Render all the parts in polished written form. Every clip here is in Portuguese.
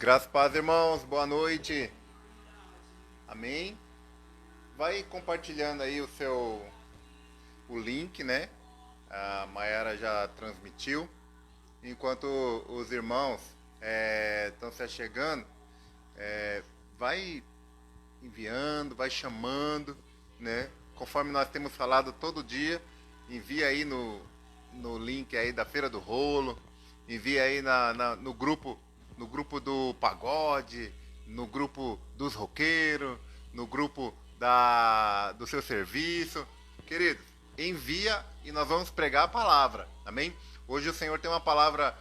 Graças a paz, irmãos. Boa noite. Amém. Vai compartilhando aí o link, né? A Mayara já transmitiu. Enquanto os irmãos estão se achegando, vai enviando, vai chamando, né? Conforme nós temos falado todo dia, envia aí no link aí da Feira do Rolo, envia aí no grupo do pagode, no grupo dos roqueiros, no grupo do seu serviço. Queridos, envia e nós vamos pregar a palavra, amém? Hoje o Senhor tem uma palavra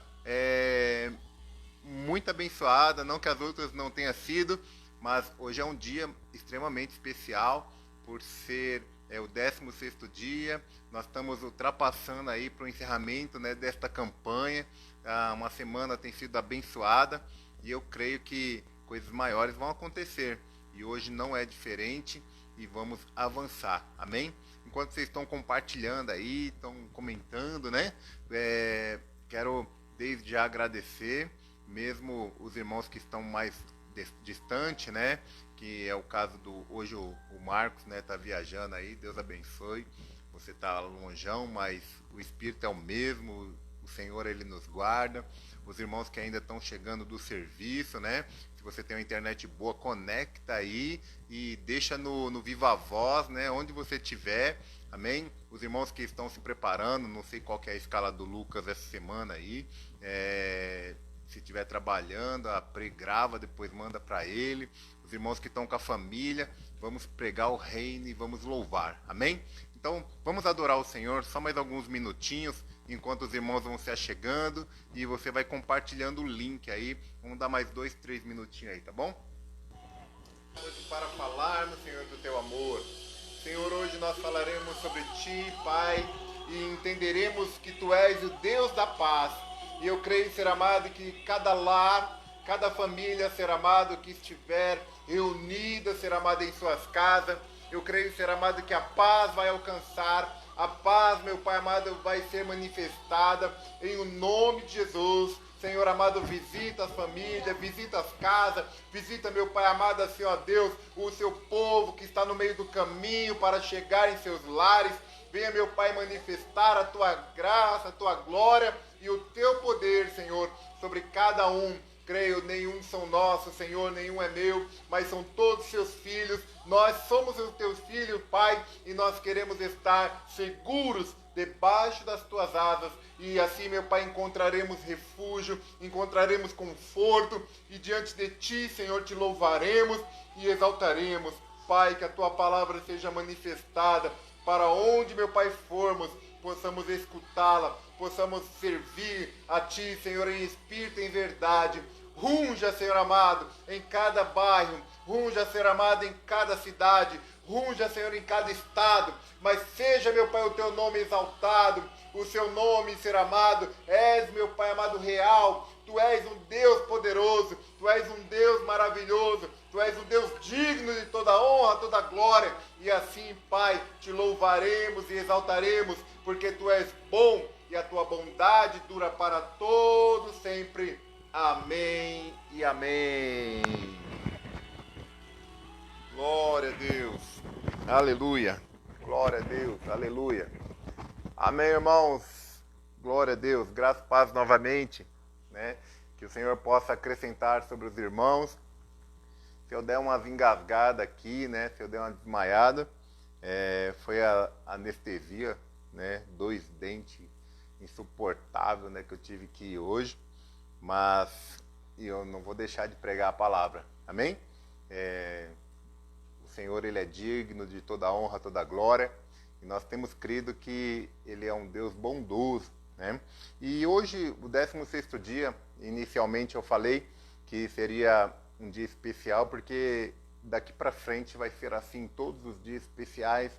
muito abençoada, não que as outras não tenham sido, mas hoje é um dia extremamente especial por ser o 16º dia. Nós estamos ultrapassando aí para o encerramento, né, desta campanha. Uma semana tem sido abençoada e eu creio que coisas maiores vão acontecer. E hoje não é diferente e vamos avançar, amém? Enquanto vocês estão compartilhando aí, estão comentando, né? Quero desde já agradecer, mesmo os irmãos que estão mais distante, né? Que é o caso do hoje o Marcos, né? Tá viajando aí, Deus abençoe. Você tá longeão, mas o Espírito é o mesmo. O Senhor ele nos guarda. Os irmãos que ainda estão chegando do serviço, né? Se você tem uma internet boa, conecta aí e deixa no Viva Voz, né? Onde você estiver, amém? Os irmãos que estão se preparando, não sei qual que é a escala do Lucas essa semana aí, se estiver trabalhando, grava, depois manda para ele. Os irmãos que estão com a família, vamos pregar o reino e vamos louvar, amém? Então, vamos adorar o Senhor, só mais alguns minutinhos, enquanto os irmãos vão se achegando e você vai compartilhando o link aí. Vamos dar mais 2, 3 minutinhos aí, tá bom? Para falarmos, Senhor, do teu amor. Senhor, hoje nós falaremos sobre ti, Pai, e entenderemos que tu és o Deus da paz. E eu creio, Ser amado, que cada lar, cada família, Ser amado, que estiver reunida, Ser amado, em suas casas, eu creio, Ser amado, que a paz vai alcançar, a paz, meu Pai amado, vai ser manifestada em o nome de Jesus. Senhor amado, visita as famílias, visita as casas, visita, meu Pai amado, assim, ó Deus, o seu povo que está no meio do caminho para chegar em seus lares. Venha, meu Pai, manifestar a tua graça, a tua glória e o teu poder, Senhor, sobre cada um. Creio, nenhum são nossos, Senhor, nenhum é meu, mas são todos seus filhos. Nós somos os teus filhos, Pai, e nós queremos estar seguros debaixo das tuas asas. E assim, meu Pai, encontraremos refúgio, encontraremos conforto, e diante de ti, Senhor, te louvaremos e exaltaremos. Pai, que a tua palavra seja manifestada para onde, meu Pai, formos, possamos escutá-la, possamos servir a ti, Senhor, em espírito e em verdade. Runja, Senhor amado, em cada bairro, runja, Senhor amado, em cada cidade, runja, Senhor, em cada estado, mas seja, meu Pai, o teu nome exaltado, o seu nome, Senhor amado, és, meu Pai amado, real. Tu és um Deus poderoso, tu és um Deus maravilhoso, tu és um Deus digno de toda honra, toda glória, e assim, Pai, te louvaremos e exaltaremos, porque tu és bom e a tua bondade dura para todo sempre. Amém e amém. Glória a Deus. Aleluia. Glória a Deus. Aleluia. Amém, irmãos. Glória a Deus. Graça e paz novamente, né? Que o Senhor possa acrescentar sobre os irmãos. Se eu der umas engasgadas aqui, né? Se eu der uma desmaiada, foi a anestesia, né? 2 dentes insuportável, né? Que eu tive que ir hoje. Mas eu não vou deixar de pregar a palavra. Amém? O Senhor, ele é digno de toda honra, toda glória. E nós temos crido que ele é um Deus bondoso, né? E hoje, o 16º dia, inicialmente eu falei que seria um dia especial, porque daqui para frente vai ser assim todos os dias especiais,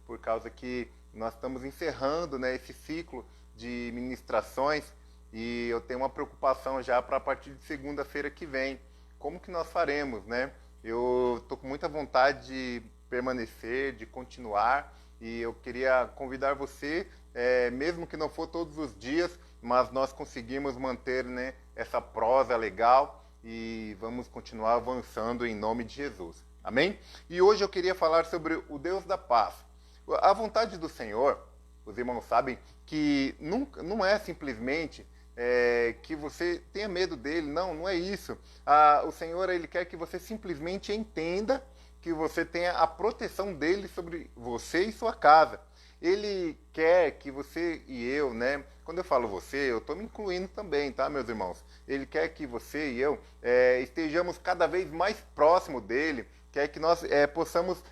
por causa que nós estamos encerrando, né, esse ciclo de ministrações, e eu tenho uma preocupação já para a partir de segunda-feira que vem. Como que nós faremos, né? Eu estou com muita vontade de permanecer, de continuar, e eu queria convidar você, mesmo que não for todos os dias, mas nós conseguimos manter, né, essa prosa legal, e vamos continuar avançando em nome de Jesus. Amém? E hoje eu queria falar sobre o Deus da paz. A vontade do Senhor, os irmãos sabem, que não é simplesmente que você tenha medo dele. Não é isso. O Senhor, ele quer que você simplesmente entenda que você tenha a proteção dele sobre você e sua casa. Ele quer que você e eu, né? Quando eu falo você, eu estou me incluindo também, tá, meus irmãos? Ele quer que você e eu estejamos cada vez mais próximo dele, quer que nós possamos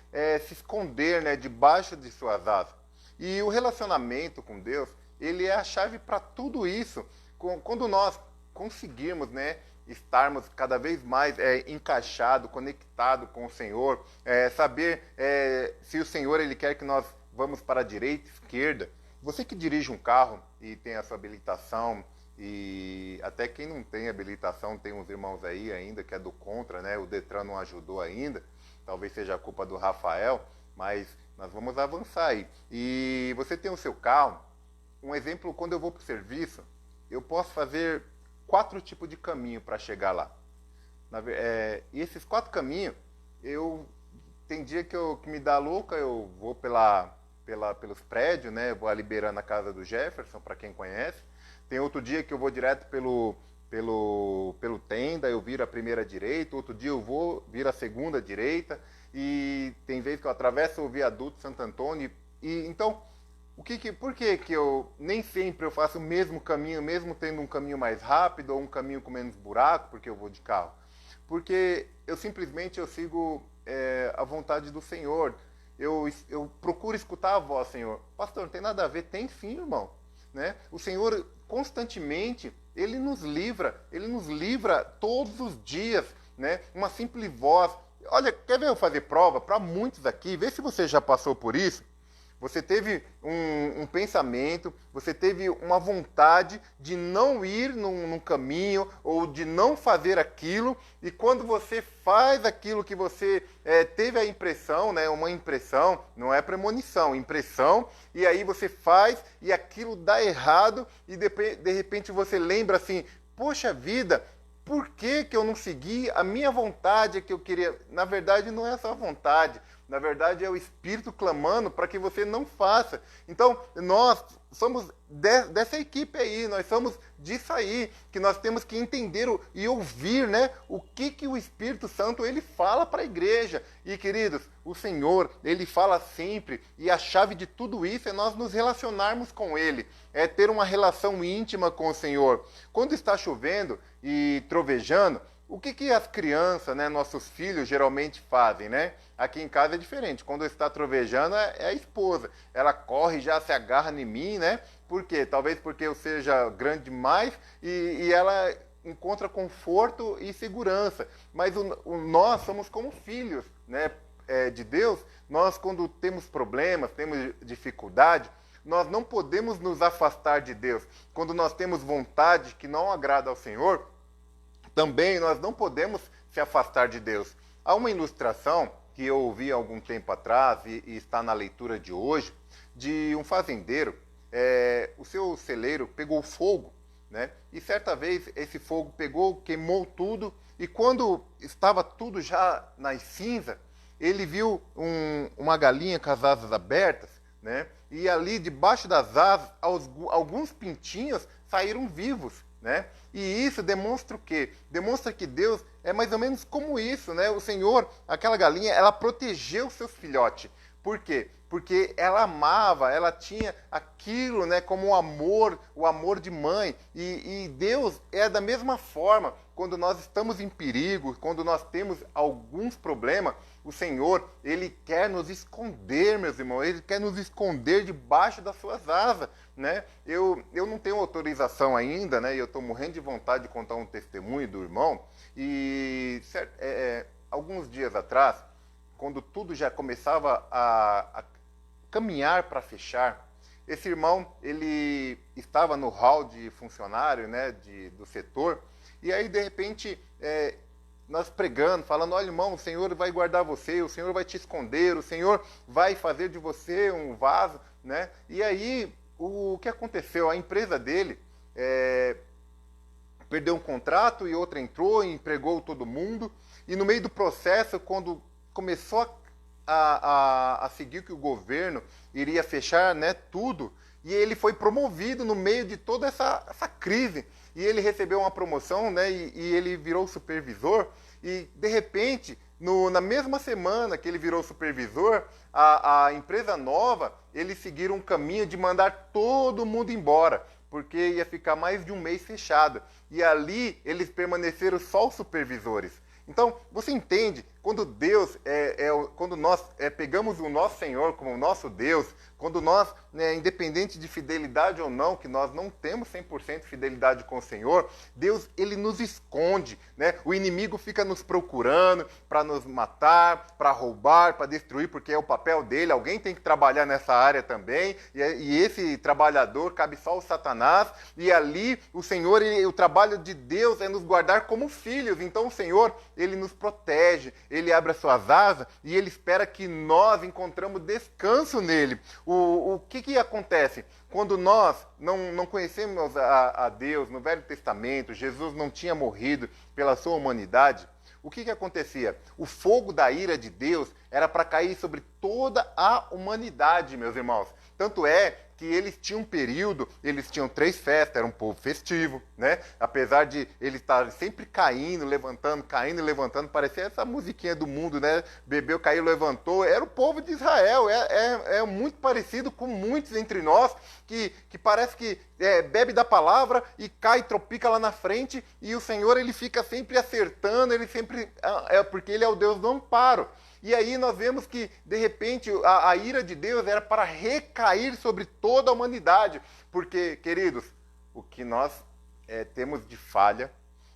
se esconder, né, debaixo de suas asas. E o relacionamento com Deus, ele é a chave para tudo isso. Quando nós conseguirmos, né, estarmos cada vez mais encaixados, conectados com o Senhor, saber se o Senhor ele quer que nós vamos para a direita, esquerda. Você que dirige um carro e tem a sua habilitação, e até quem não tem habilitação, tem uns irmãos aí ainda que é do contra, né? O Detran não ajudou ainda, talvez seja a culpa do Rafael, mas nós vamos avançar aí. E você tem o seu carro, um exemplo, quando eu vou para o serviço, eu posso fazer 4 tipos de caminho para chegar lá. E esses 4 caminhos, tem dia que me dá louca, eu vou pelos prédios, né? Vou liberando a casa do Jefferson, para quem conhece. Tem outro dia que eu vou direto pelo tenda, eu viro a primeira direita, outro dia eu vou viro a segunda direita, e tem vezes que eu atravesso o viaduto Santo Antônio. E então, por que eu nem sempre eu faço o mesmo caminho, mesmo tendo um caminho mais rápido ou um caminho com menos buraco, porque eu vou de carro? Porque eu simplesmente sigo a vontade do Senhor. Eu procuro escutar a voz, Senhor. Pastor, não tem nada a ver? Tem sim, irmão. Né? O Senhor constantemente, Ele nos livra todos os dias, né? Uma simples voz. Olha, quer ver eu fazer prova para muitos aqui? Vê se você já passou por isso. Você teve um pensamento, você teve uma vontade de não ir num caminho ou de não fazer aquilo, e quando você faz aquilo que você teve a impressão, né, uma impressão, não é premonição, impressão, e aí você faz e aquilo dá errado, e de repente você lembra assim, poxa vida, por que eu não segui a minha vontade que eu queria? Na verdade, não é só a vontade. Na verdade, é o Espírito clamando para que você não faça. Então, nós somos dessa equipe aí, nós somos disso aí, que nós temos que entender e ouvir, né, o que o Espírito Santo ele fala para a igreja. E, queridos, o Senhor, ele fala sempre, e a chave de tudo isso é nós nos relacionarmos com Ele, é ter uma relação íntima com o Senhor. Quando está chovendo e trovejando, o que as crianças, né, nossos filhos, geralmente fazem, né? Aqui em casa é diferente. Quando está trovejando, é a esposa. Ela corre e já se agarra em mim, né? Por quê? Talvez porque eu seja grande demais e ela encontra conforto e segurança. Mas nós somos como filhos, né, de Deus. Nós, quando temos problemas, temos dificuldade, nós não podemos nos afastar de Deus. Quando nós temos vontade que não agrada ao Senhor, também nós não podemos se afastar de Deus. Há uma ilustração que eu ouvi há algum tempo atrás e está na leitura de hoje, de um fazendeiro. O seu celeiro pegou fogo, né? E certa vez esse fogo pegou, queimou tudo, e quando estava tudo já nas cinzas, ele viu uma galinha com as asas abertas, né? E ali debaixo das asas, alguns pintinhos saíram vivos, né? E isso demonstra o quê? Demonstra que Deus é mais ou menos como isso, né? O Senhor, aquela galinha, ela protegeu seus filhotes. Por quê? Porque ela amava, ela tinha aquilo, né, como o amor de mãe. E Deus é da mesma forma. Quando nós estamos em perigo, quando nós temos alguns problemas, o Senhor, Ele quer nos esconder, meus irmãos. Ele quer nos esconder debaixo das suas asas, né? Eu não tenho autorização ainda, né? E eu estou morrendo de vontade de contar um testemunho do irmão. E alguns dias atrás, quando tudo já começava a caminhar para fechar, esse irmão, ele estava no hall de funcionário, né, do setor, e aí, de repente, nós pregando, falando, olha, irmão, o Senhor vai guardar você, o Senhor vai te esconder, o Senhor vai fazer de você um vaso, né? E aí, o que aconteceu? A empresa dele perdeu um contrato e outra entrou e empregou todo mundo. E no meio do processo, quando começou a seguir que o governo iria fechar, né, tudo, e ele foi promovido no meio de toda essa crise. E ele recebeu uma promoção, né, e ele virou supervisor. E, de repente, na mesma semana que ele virou supervisor, a empresa nova, eles seguiram um caminho de mandar todo mundo embora, porque ia ficar mais de um mês fechado. E ali eles permaneceram só os supervisores. Então, você entende, quando Deus, quando nós pegamos o nosso Senhor como o nosso Deus, quando nós, né, independente de fidelidade ou não, que nós não temos 100% fidelidade com o Senhor, Deus, ele nos esconde, né? O inimigo fica nos procurando para nos matar, para roubar, para destruir, porque é o papel dele, alguém tem que trabalhar nessa área também, e esse trabalhador cabe só ao Satanás, e ali o Senhor, o trabalho de Deus é nos guardar como filhos. Então o Senhor, ele nos protege, ele abre as suas asas e ele espera que nós encontramos descanso nele. O que acontece? Quando nós não conhecemos a Deus no Velho Testamento, Jesus não tinha morrido pela sua humanidade, o que acontecia? O fogo da ira de Deus era para cair sobre toda a humanidade, meus irmãos. Tanto é que eles tinham um período, eles tinham 3 festas, era um povo festivo, né? Apesar de eles estarem sempre caindo, levantando, parecia essa musiquinha do mundo, né? Bebeu, caiu, levantou, era o povo de Israel, é muito parecido com muitos entre nós, que parece que bebe da palavra e cai, tropica lá na frente, e o Senhor, ele fica sempre acertando, ele sempre, porque ele é o Deus do amparo. E aí nós vemos que, de repente, a ira de Deus era para recair sobre toda a humanidade. Porque, queridos, o que nós temos de falha,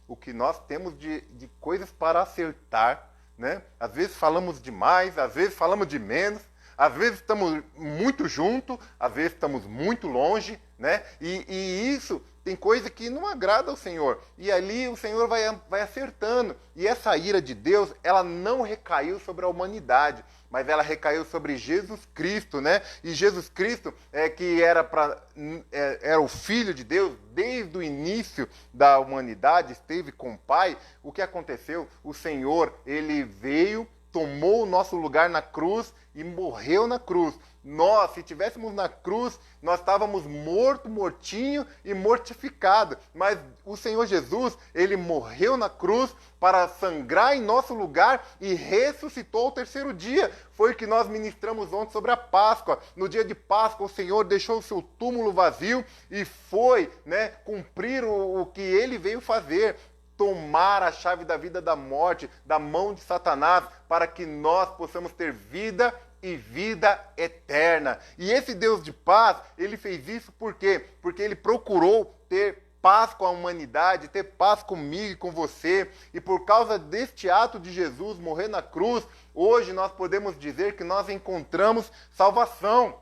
o que nós temos de coisas para acertar, né? Às vezes falamos demais, às vezes falamos de menos, às vezes estamos muito juntos, às vezes estamos muito longe, né? E isso tem coisa que não agrada ao Senhor. E ali o Senhor vai acertando. E essa ira de Deus, ela não recaiu sobre a humanidade, mas ela recaiu sobre Jesus Cristo, né? E Jesus Cristo, que era o Filho de Deus, desde o início da humanidade, esteve com o Pai. O que aconteceu? O Senhor, ele veio, tomou o nosso lugar na cruz e morreu na cruz. Nós, se estivéssemos na cruz, nós estávamos mortinho e mortificado. Mas o Senhor Jesus, ele morreu na cruz para sangrar em nosso lugar e ressuscitou ao 3º dia. Foi o que nós ministramos ontem sobre a Páscoa. No dia de Páscoa, o Senhor deixou o seu túmulo vazio e foi, né, cumprir o que ele veio fazer. Tomar a chave da vida da morte da mão de Satanás, para que nós possamos ter vida e vida eterna. E esse Deus de paz, ele fez isso por quê? Porque ele procurou ter paz com a humanidade, ter paz comigo e com você. E por causa deste ato de Jesus morrer na cruz, hoje nós podemos dizer que nós encontramos salvação.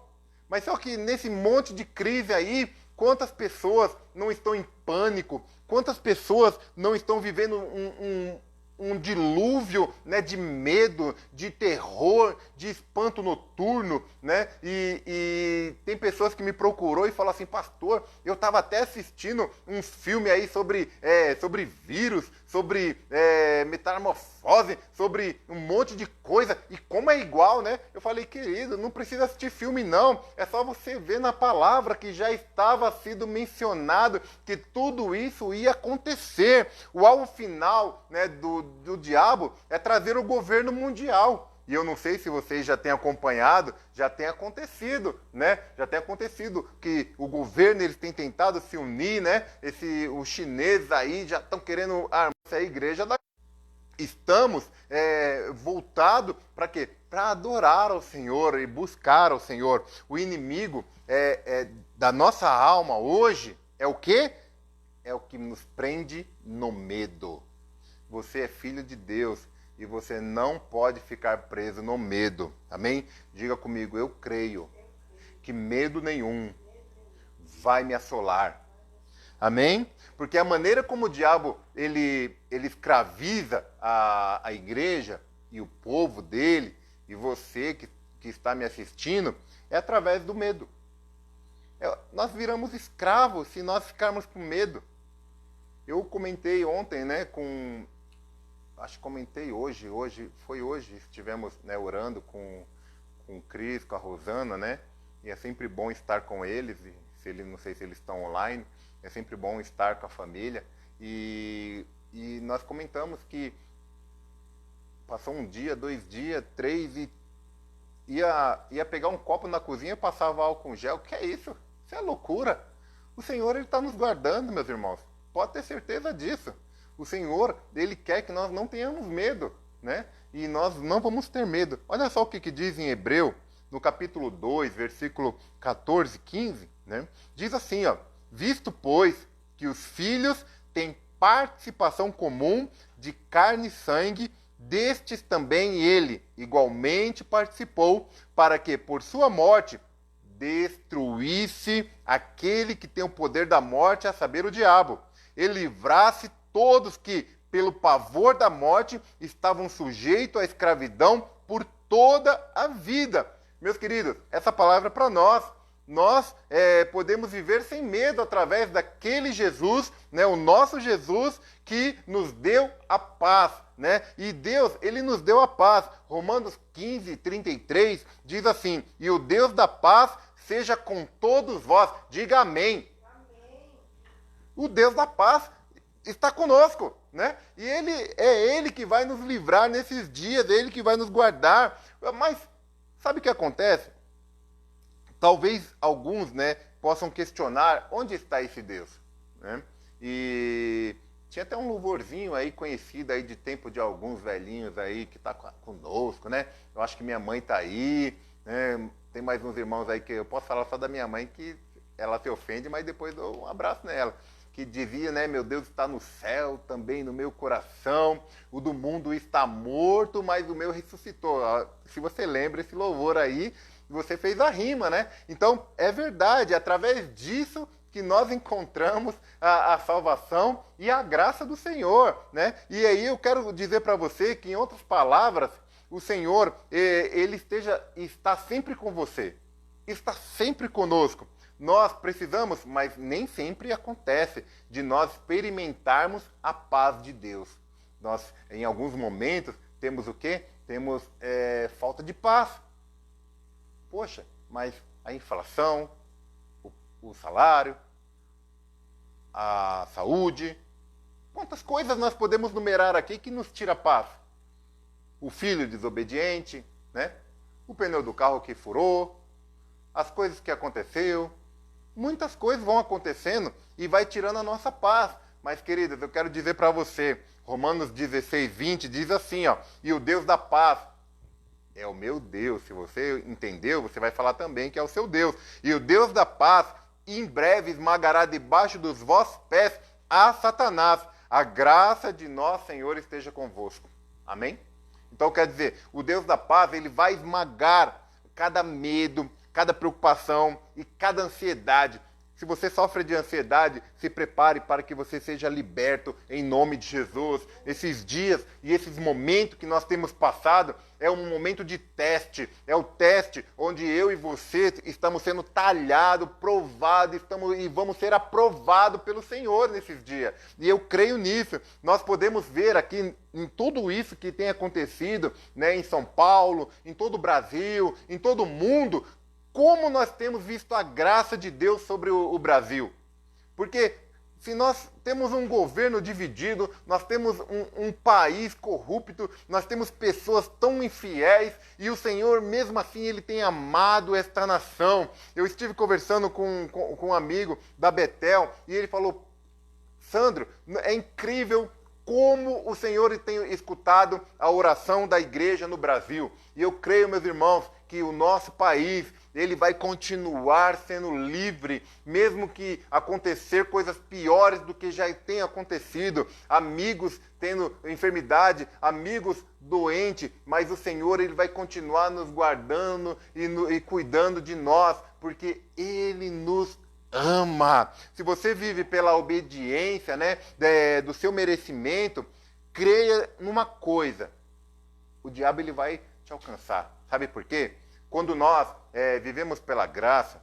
Mas só que nesse monte de crise aí, quantas pessoas não estão em pânico? Quantas pessoas não estão vivendo um dilúvio, né, de medo, de terror, de espanto noturno, né? E tem pessoas que me procurou e falam assim: pastor, eu estava até assistindo um filme aí sobre vírus, sobre metamorfose, sobre um monte de coisa, e como é igual, né? Eu falei: querido, não precisa assistir filme não, é só você ver na palavra que já estava sido mencionado que tudo isso ia acontecer. O alvo final, né, do diabo é trazer o governo mundial. E eu não sei se vocês já têm acompanhado, já tem acontecido, né? Já tem acontecido que o governo, eles têm tentado se unir, né? Os chineses aí já estão querendo armar essa igreja. Estamos voltados para quê? Para adorar ao Senhor e buscar ao Senhor. O inimigo da nossa alma hoje é o quê? É o que nos prende no medo. Você é filho de Deus e você não pode ficar preso no medo. Amém? Diga comigo: eu creio que medo nenhum vai me assolar. Amém? Porque a maneira como o diabo ele escraviza a igreja e o povo dele, e você que está me assistindo, é através do medo. Nós viramos escravos se nós ficarmos com medo. Eu comentei ontem, né, acho que comentei hoje, foi hoje, estivemos, né, orando com o Cris, com a Rosana, né, e é sempre bom estar com eles, não sei se eles estão online, é sempre bom estar com a família, e nós comentamos que passou um dia, 2 dias, 3, e ia pegar um copo na cozinha e passava álcool gel. Que é isso? Isso é loucura. O Senhor, Ele está nos guardando, meus irmãos. Pode ter certeza disso. O Senhor, Ele quer que nós não tenhamos medo, né? E nós não vamos ter medo. Olha só o que diz em Hebreu, no capítulo 2, versículo 14, 15, né? Diz assim, ó: visto, pois, que os filhos têm participação comum de carne e sangue, destes também ele igualmente participou, para que, por sua morte, destruísse aquele que tem o poder da morte, a saber, o diabo, e livrasse todos que, pelo pavor da morte, estavam sujeitos à escravidão por toda a vida. Meus queridos, essa palavra é para nós. Nós podemos viver sem medo através daquele Jesus, né, o nosso Jesus, que nos deu a paz, né? E Deus, Ele nos deu a paz. Romanos 15, 33 diz assim: e o Deus da paz seja com todos vós. Diga amém. Amém. O Deus da paz está conosco, né? E Ele que vai nos livrar nesses dias, Ele que vai nos guardar. Mas sabe o que acontece? Talvez alguns, né, possam questionar onde está esse Deus, né? E tinha até um louvorzinho aí conhecido aí de tempo de alguns velhinhos aí que está conosco, né? Eu acho que minha mãe está aí, né? Tem mais uns irmãos aí que eu posso falar só da minha mãe, que ela se ofende, mas depois dou um abraço nela. Que dizia, né, meu Deus está no céu, também no meu coração, o do mundo está morto, mas o meu ressuscitou. Se você lembra esse louvor aí, você fez a rima, né? Então, é verdade, é através disso que nós encontramos a salvação e a graça do Senhor, né? E aí eu quero dizer para você que, em outras palavras, o Senhor, Ele está sempre com você, está sempre conosco. Nós precisamos, mas nem sempre acontece, de nós experimentarmos a paz de Deus. Nós, em alguns momentos, temos o quê? Temos falta de paz. Poxa, mas a inflação, o salário, a saúde, quantas coisas nós podemos numerar aqui que nos tira a paz? O filho desobediente, né? O pneu do carro que furou, as coisas que aconteceu, muitas coisas vão acontecendo e vai tirando a nossa paz. Mas, queridas, eu quero dizer para você, Romanos 16, 20 diz assim, ó: e o Deus da paz é o meu Deus. Se você entendeu, você vai falar também que é o seu Deus. E o Deus da paz, em breve esmagará debaixo dos vossos pés a Satanás. A graça de nosso Senhor esteja convosco. Amém? Então, quer dizer, o Deus da paz, Ele vai esmagar cada medo, cada preocupação e cada ansiedade. Se você sofre de ansiedade, se prepare para que você seja liberto em nome de Jesus. Esses dias e esses momentos que nós temos passado é um momento de teste. É o teste onde eu e você estamos sendo talhados, provados, e vamos ser aprovados pelo Senhor nesses dias. E eu creio nisso. Nós podemos ver aqui em tudo isso que tem acontecido, né, em São Paulo, em todo o Brasil, em todo o mundo, como nós temos visto a graça de Deus sobre o Brasil. Porque se nós temos um governo dividido, nós temos um país corrupto, nós temos pessoas tão infiéis, e o Senhor, mesmo assim, Ele tem amado esta nação. Eu estive conversando com um amigo da Betel, e ele falou: Sandro, é incrível como o Senhor tem escutado a oração da igreja no Brasil. E eu creio, meus irmãos, que o nosso país, ele vai continuar sendo livre, mesmo que acontecer coisas piores do que já tem acontecido, amigos tendo enfermidade, amigos doentes, mas o Senhor, ele vai continuar nos guardando e cuidando de nós, porque Ele nos ama. Se você vive pela obediência, né, do seu merecimento, creia numa coisa: o diabo, ele vai te alcançar. Sabe por quê? Quando nós vivemos pela graça,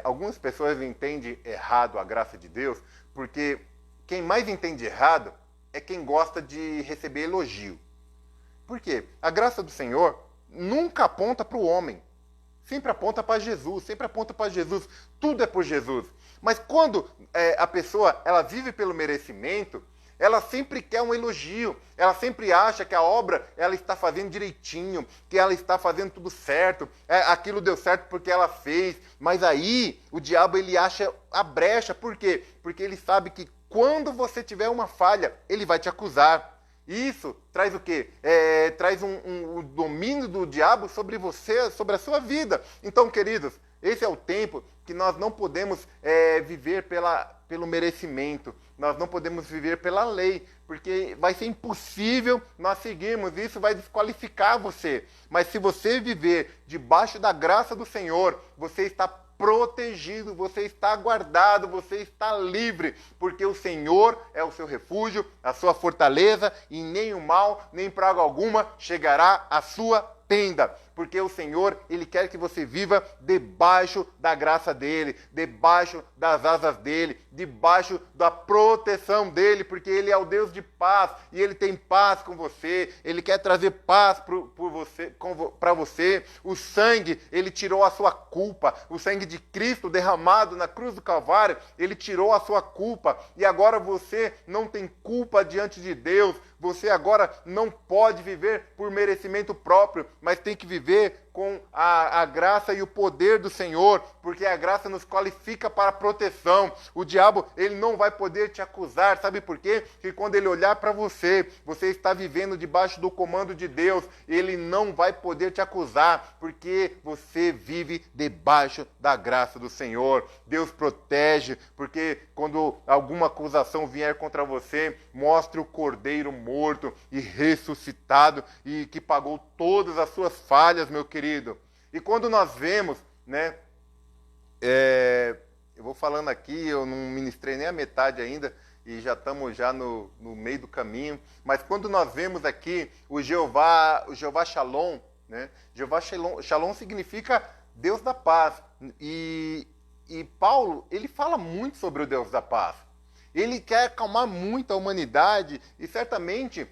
algumas pessoas entendem errado a graça de Deus, porque quem mais entende errado é quem gosta de receber elogio. Por quê? A graça do Senhor nunca aponta para o homem. Sempre aponta para Jesus, sempre aponta para Jesus. Tudo é por Jesus. Mas quando a pessoa ela vive pelo merecimento, ela sempre quer um elogio. Ela sempre acha que a obra ela está fazendo direitinho, que ela está fazendo tudo certo. Aquilo deu certo porque ela fez. Mas aí o diabo ele acha a brecha. Por quê? Porque ele sabe que quando você tiver uma falha, ele vai te acusar. Isso traz o quê? Traz um domínio do diabo sobre você, sobre a sua vida. Então, queridos, esse é o tempo que nós não podemos viver pelo merecimento. Nós não podemos viver pela lei, porque vai ser impossível nós seguirmos. Isso vai desqualificar você. Mas se você viver debaixo da graça do Senhor, você está protegido, você está guardado, você está livre, porque o Senhor é o seu refúgio, a sua fortaleza, e nem o mal, nem praga alguma chegará à sua tenda, porque o Senhor, Ele quer que você viva debaixo da graça dEle, debaixo das asas dEle, debaixo da proteção dEle, porque Ele é o Deus de paz, e Ele tem paz com você, Ele quer trazer paz para você. O sangue, Ele tirou a sua culpa, o sangue de Cristo derramado na cruz do Calvário, Ele tirou a sua culpa, e agora você não tem culpa diante de Deus. Você agora não pode viver por merecimento próprio, mas tem que viver com a graça e o poder do Senhor, porque a graça nos qualifica para a proteção. O diabo, ele não vai poder te acusar, sabe por quê? Porque quando ele olhar para você, você está vivendo debaixo do comando de Deus, ele não vai poder te acusar, porque você vive debaixo da graça do Senhor. Deus protege, porque quando alguma acusação vier contra você, mostre o Cordeiro morto e ressuscitado e que pagou todas as suas falhas, meu querido. E quando nós vemos, né, eu vou falando aqui, eu não ministrei nem a metade ainda, e já estamos já no meio do caminho, mas quando nós vemos aqui o Jeová Shalom, né, Jeová Shalom significa Deus da paz, e Paulo, ele fala muito sobre o Deus da paz. Ele quer acalmar muito a humanidade, e certamente,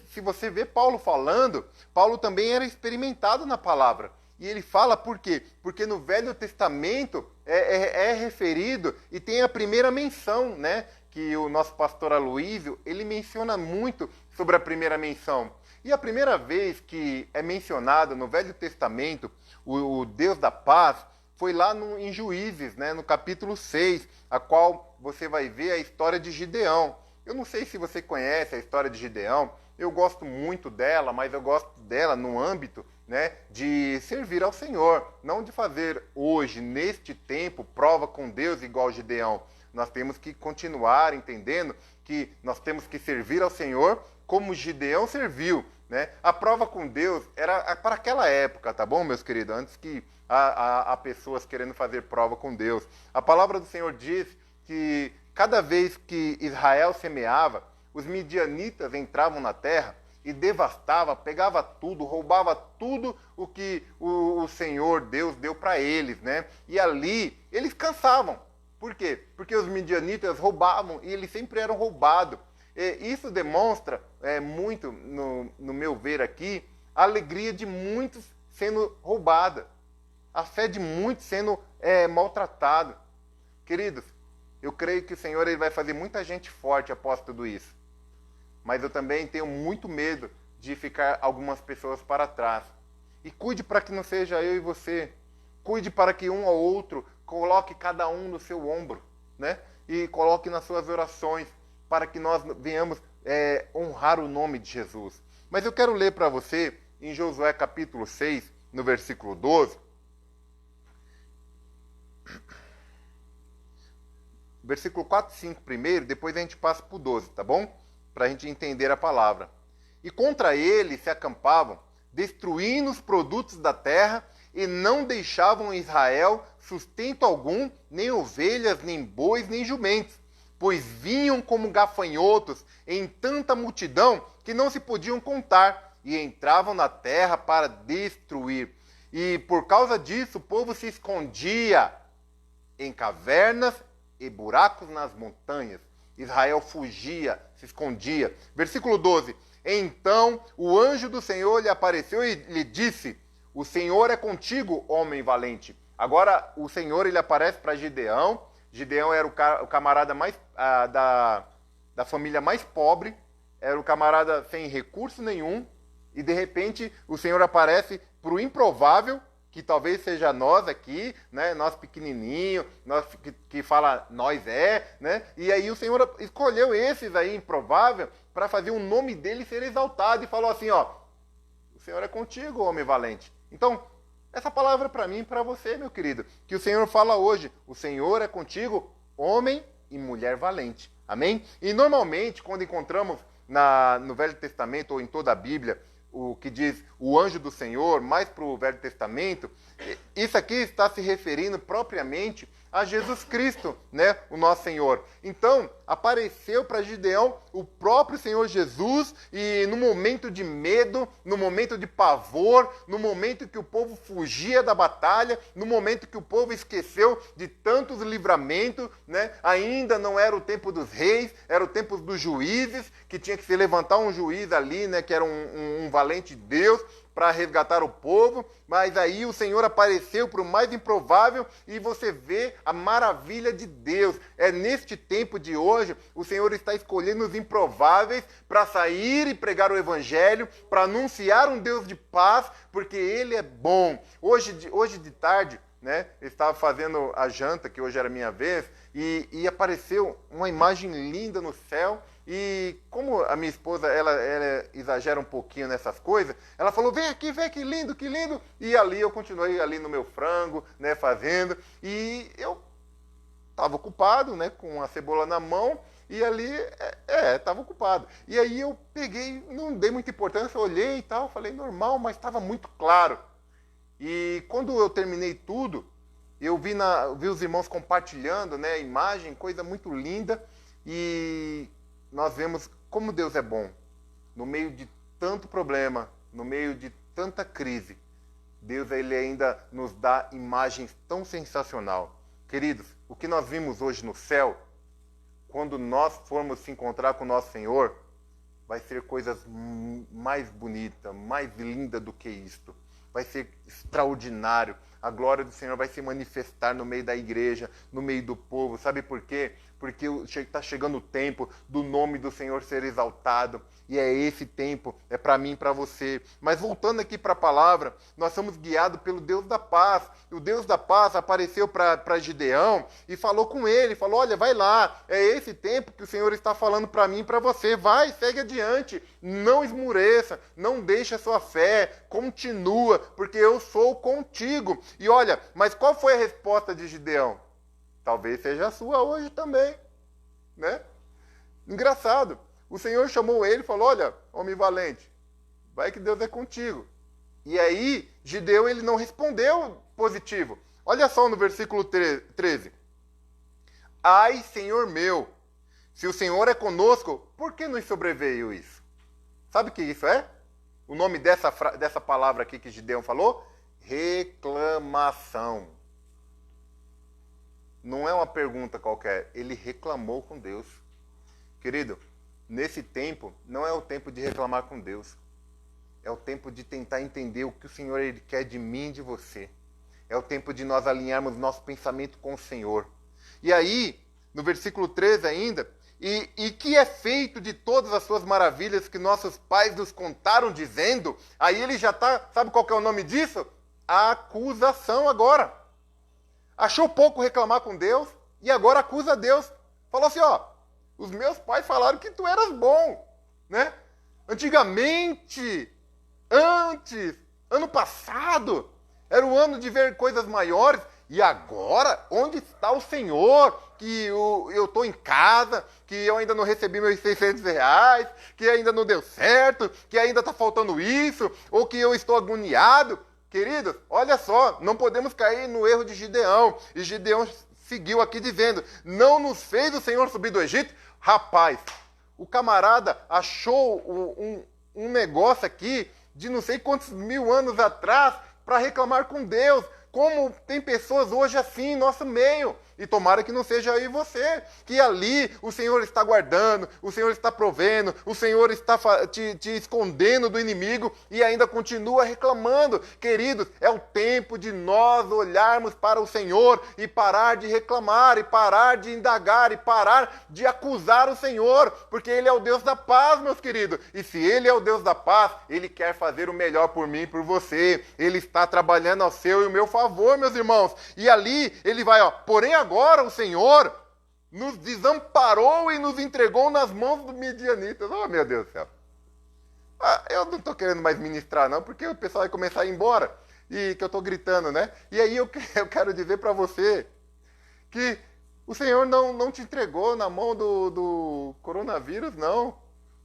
se você vê Paulo falando, Paulo também era experimentado na palavra. E ele fala por quê? Porque no Velho Testamento é referido, e tem a primeira menção, né? Que o nosso pastor Aloísio, ele menciona muito sobre a primeira menção. E a primeira vez que é mencionado no Velho Testamento o Deus da paz, foi lá em Juízes, né, no capítulo 6, a qual você vai ver a história de Gideão. Eu não sei se você conhece a história de Gideão, eu gosto muito dela, mas eu gosto dela no âmbito, né, de servir ao Senhor, não de fazer hoje, neste tempo, prova com Deus igual Gideão. Nós temos que continuar entendendo que nós temos que servir ao Senhor como Gideão serviu, né? A prova com Deus era para aquela época, tá bom, meus queridos? Antes que há pessoas querendo fazer prova com Deus. A palavra do Senhor diz que cada vez que Israel semeava, os midianitas entravam na terra e devastava, pegava tudo, roubava tudo o que o Senhor Deus deu para eles, né? E ali eles cansavam. Por quê? Porque os midianitas roubavam e eles sempre eram roubados. Isso demonstra muito, no meu ver aqui, a alegria de muitos sendo roubada, a fé de muitos sendo maltratada. Queridos, eu creio que o Senhor ele vai fazer muita gente forte após tudo isso. Mas eu também tenho muito medo de ficar algumas pessoas para trás. E cuide para que não seja eu e você. Cuide para que um ou outro coloque cada um no seu ombro, né? E coloque nas suas orações, para que nós venhamos honrar o nome de Jesus. Mas eu quero ler para você, em Josué capítulo 6, no versículo 12. Versículo 4 e 5 primeiro, depois a gente passa para o 12, tá bom? Para a gente entender a palavra. E contra ele se acampavam, destruindo os produtos da terra, e não deixavam em Israel sustento algum, nem ovelhas, nem bois, nem jumentos, pois vinham como gafanhotos em tanta multidão que não se podiam contar, e entravam na terra para destruir. E por causa disso o povo se escondia em cavernas e buracos nas montanhas, Israel fugia, se escondia. Versículo 12. Então o anjo do Senhor lhe apareceu e lhe disse: o Senhor é contigo, homem valente. Agora o Senhor ele aparece para Gideão. Gideão era o camarada mais da família mais pobre, era o camarada sem recurso nenhum, e de repente o Senhor aparece para o improvável, que talvez seja nós aqui, né? Nós pequenininho, nós que fala nós né? E aí o Senhor escolheu esses aí improvável para fazer o nome dele ser exaltado e falou assim, ó, o Senhor é contigo, homem valente. Então, essa palavra é para mim e para você, meu querido, que o Senhor fala hoje, o Senhor é contigo, homem e mulher valente. Amém? E normalmente, quando encontramos no Velho Testamento ou em toda a Bíblia, o que diz o anjo do Senhor, mais para o Velho Testamento, isso aqui está se referindo propriamente a Jesus Cristo, né, o nosso Senhor. Então, apareceu para Gideão o próprio Senhor Jesus, e no momento de medo, no momento de pavor, no momento que o povo fugia da batalha, no momento que o povo esqueceu de tantos livramentos, né, ainda não era o tempo dos reis, era o tempo dos juízes, que tinha que se levantar um juiz ali, né, que era um valente Deus, para resgatar o povo, mas aí o Senhor apareceu para o mais improvável e você vê a maravilha de Deus. É neste tempo de hoje, o Senhor está escolhendo os improváveis para sair e pregar o Evangelho, para anunciar um Deus de paz, porque Ele é bom. Hoje de tarde, né, eu estava fazendo a janta, que hoje era minha vez, e apareceu uma imagem linda no céu. E como a minha esposa, ela exagera um pouquinho nessas coisas, ela falou, vem aqui, que lindo, que lindo. E ali eu continuei ali no meu frango, né, fazendo. E eu estava ocupado, né, com a cebola na mão, e ali, estava ocupado. E aí eu peguei, não dei muita importância, olhei e tal, falei, normal, mas estava muito claro. E quando eu terminei tudo, eu vi os irmãos compartilhando, né, a imagem, coisa muito linda, e nós vemos como Deus é bom. No meio de tanto problema, no meio de tanta crise, Deus ele ainda nos dá imagens tão sensacional. Queridos, o que nós vimos hoje no céu, quando nós formos se encontrar com o nosso Senhor, vai ser coisas mais bonitas, mais lindas do que isto. Vai ser extraordinário. A glória do Senhor vai se manifestar no meio da igreja, no meio do povo. Sabe por quê? Porque está chegando o tempo do nome do Senhor ser exaltado. E é esse tempo, é para mim e para você. Mas voltando aqui para a palavra, nós somos guiados pelo Deus da paz. O Deus da paz apareceu para Gideão e falou com ele, falou, olha, vai lá, é esse tempo que o Senhor está falando para mim e para você. Vai, segue adiante, não esmureça, não deixe a sua fé, continua, porque eu sou contigo. E olha, mas qual foi a resposta de Gideão? Talvez seja a sua hoje também, né? Engraçado. O Senhor chamou ele e falou, olha, homem valente, vai que Deus é contigo. E aí, Gideão, ele não respondeu positivo. Olha só no versículo 13. Ai, Senhor meu, se o Senhor é conosco, por que nos sobreveio isso? Sabe o que isso é? O nome dessa palavra aqui que Gideão falou? Reclamação. Não é uma pergunta qualquer, ele reclamou com Deus. Querido, nesse tempo, não é o tempo de reclamar com Deus. É o tempo de tentar entender o que o Senhor ele quer de mim e de você. É o tempo de nós alinharmos nosso pensamento com o Senhor. E aí, no versículo 13 ainda, e que é feito de todas as suas maravilhas que nossos pais nos contaram dizendo, aí ele já está, sabe qual que é o nome disso? A acusação agora. Achou pouco reclamar com Deus e agora acusa Deus. Falou assim, ó, os meus pais falaram que tu eras bom, né? Antigamente, antes, ano passado, era o ano de ver coisas maiores. E agora, onde está o Senhor? Que eu estou em casa, que eu ainda não recebi meus R$600, que ainda não deu certo, que ainda está faltando isso, ou que eu estou agoniado. Queridos, olha só, não podemos cair no erro de Gideão. E Gideão seguiu aqui dizendo, não nos fez o Senhor subir do Egito? Rapaz, o camarada achou um negócio aqui de não sei quantos mil anos atrás para reclamar com Deus. Como tem pessoas hoje assim em nosso meio, E tomara que não seja eu e você, que ali o Senhor está guardando, o Senhor está provendo, o Senhor está te escondendo do inimigo e ainda continua reclamando. Queridos, é o tempo de nós olharmos para o Senhor e parar de reclamar, e parar de indagar, e parar de acusar o Senhor, porque Ele é o Deus da paz, meus queridos. E se Ele é o Deus da paz, Ele quer fazer o melhor por mim e por você. Ele está trabalhando ao seu e o meu favor, meus irmãos. E ali Ele vai, porém agora o Senhor nos desamparou e nos entregou nas mãos dos midianitas. Oh, meu Deus do céu. Eu não estou querendo mais ministrar, não, porque o pessoal vai começar a ir embora e que eu estou gritando, né? E aí eu quero dizer para você que o Senhor não te entregou na mão do coronavírus, não.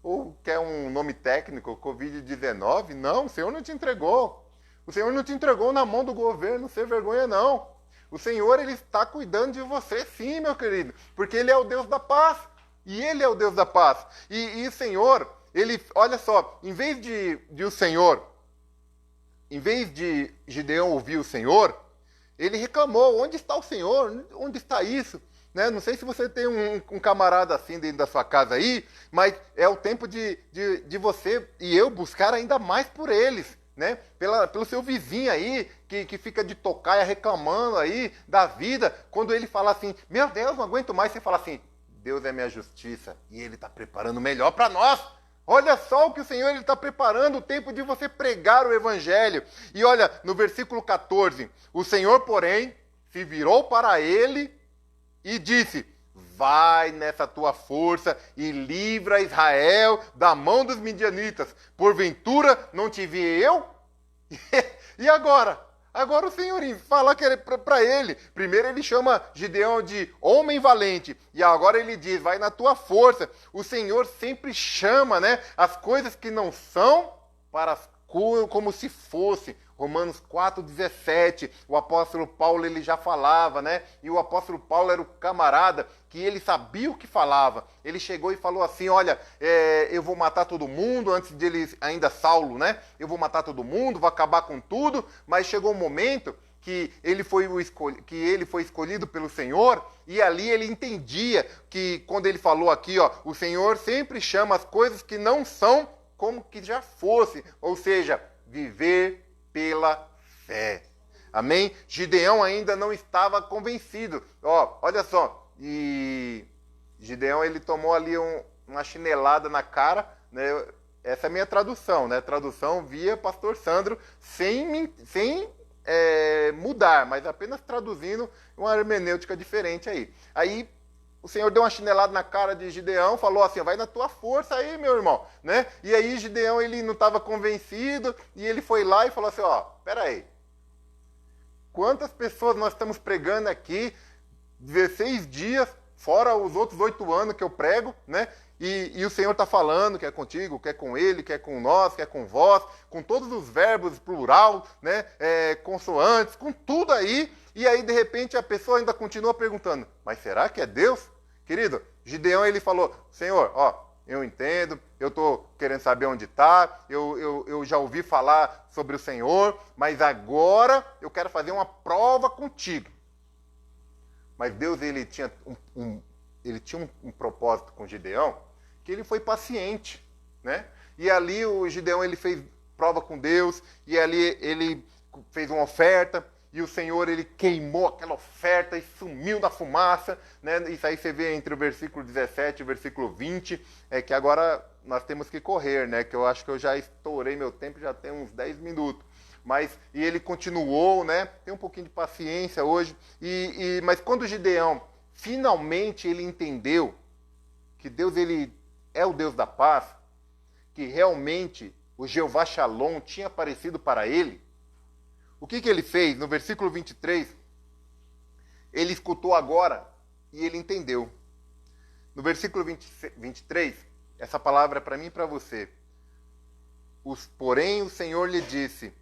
Ou quer um nome técnico, Covid-19. Não, o Senhor não te entregou. O Senhor não te entregou na mão do governo, sem vergonha, não. O Senhor, Ele está cuidando de você, sim, meu querido, porque Ele é o Deus da paz. E Ele é o Deus da paz. E o Senhor, Ele, olha só, em vez de Gideão ouvir o Senhor, ele reclamou: onde está o Senhor? Onde está isso? Né? Não sei se você tem um camarada assim dentro da sua casa aí, mas é o tempo de você e eu buscar ainda mais por eles. Né? Pelo seu vizinho aí, que fica de tocaia reclamando aí da vida, quando ele fala assim: meu Deus, não aguento mais, você fala assim: Deus é minha justiça e Ele está preparando o melhor para nós. Olha só o que o Senhor está preparando, o tempo de você pregar o Evangelho. E olha, no versículo 14, o Senhor, porém, se virou para ele e disse: vai nessa tua força e livra Israel da mão dos midianitas. Porventura não te vi eu? E agora? Agora o Senhor fala para ele. Primeiro ele chama Gideão de homem valente. E agora ele diz: vai na tua força. O Senhor sempre chama, né, as coisas que não são para como se fosse. Romanos 4,17, o apóstolo Paulo ele já falava, né? E o apóstolo Paulo era o camarada que ele sabia o que falava. Ele chegou e falou assim: olha, eu vou matar todo mundo, antes de ele, ainda Saulo, né? Eu vou matar todo mundo, vou acabar com tudo, mas chegou um momento que ele foi escolhido pelo Senhor, e ali ele entendia que quando ele falou aqui, o Senhor sempre chama as coisas que não são como que já fosse, ou seja, viver pela fé. Amém? Gideão ainda não estava convencido. Olha só. E Gideão, ele tomou ali uma chinelada na cara, né? Essa é a minha tradução, né? Tradução via pastor Sandro, sem mudar, mas apenas traduzindo uma hermenêutica diferente aí. Aí o Senhor deu uma chinelada na cara de Gideão, falou assim: vai na tua força aí, meu irmão, né? E aí Gideão, ele não estava convencido, e ele foi lá e falou assim: pera aí, quantas pessoas nós estamos pregando aqui, 16 dias, fora os outros 8 anos que eu prego, né? E o Senhor está falando que é contigo, que é com ele, que é com nós, que é com vós, com todos os verbos plural, né? Consoantes, com tudo aí. E aí, de repente, a pessoa ainda continua perguntando: mas será que é Deus? Querido, Gideão, ele falou: Senhor, eu entendo, eu estou querendo saber onde está, eu já ouvi falar sobre o Senhor, mas agora eu quero fazer uma prova contigo. Mas Deus, ele tinha um propósito com Gideão, que ele foi paciente, né? E ali o Gideão, ele fez prova com Deus, e ali ele fez uma oferta, e o Senhor, ele queimou aquela oferta e sumiu na fumaça, né? Isso aí você vê entre o versículo 17 e o versículo 20, que agora nós temos que correr, né? Que eu acho que eu já estourei meu tempo, já tem uns 10 minutos. E ele continuou, né? Tem um pouquinho de paciência hoje. Mas quando Gideão, finalmente ele entendeu que Deus, ele é o Deus da paz, que realmente o Jeová Shalom tinha aparecido para ele, o que ele fez? No versículo 23, ele escutou agora e ele entendeu. No versículo 23, essa palavra é para mim e para você. Porém o Senhor lhe disse: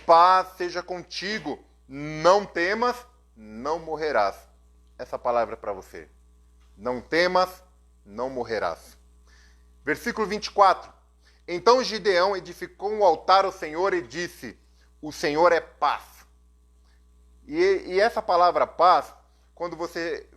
paz seja contigo, não temas, não morrerás. Essa palavra é para você. Não temas, não morrerás. Versículo 24. Então Gideão edificou um altar ao Senhor e disse: o Senhor é paz. E essa palavra paz, quando você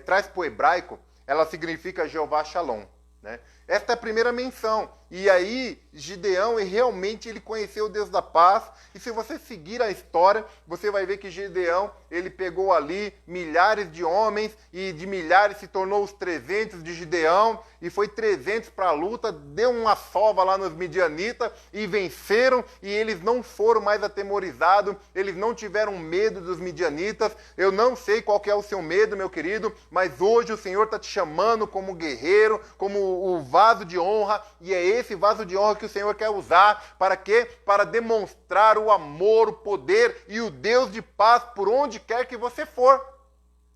traz para o hebraico, ela significa Jeová Shalom, né? Esta é a primeira menção. E aí, Gideão, realmente ele conheceu o Deus da paz. E se você seguir a história, você vai ver que Gideão, ele pegou ali milhares de homens, e de milhares se tornou os 300 de Gideão, e foi 300 para a luta, deu uma sova lá nos midianitas, e venceram, e eles não foram mais atemorizados, eles não tiveram medo dos midianitas. Eu não sei qual que é o seu medo, meu querido, mas hoje o Senhor está te chamando como guerreiro, como o vaso de honra, e é esse vaso de honra que o Senhor quer usar. Para quê? Para demonstrar o amor, o poder e o Deus de paz por onde quer que você for.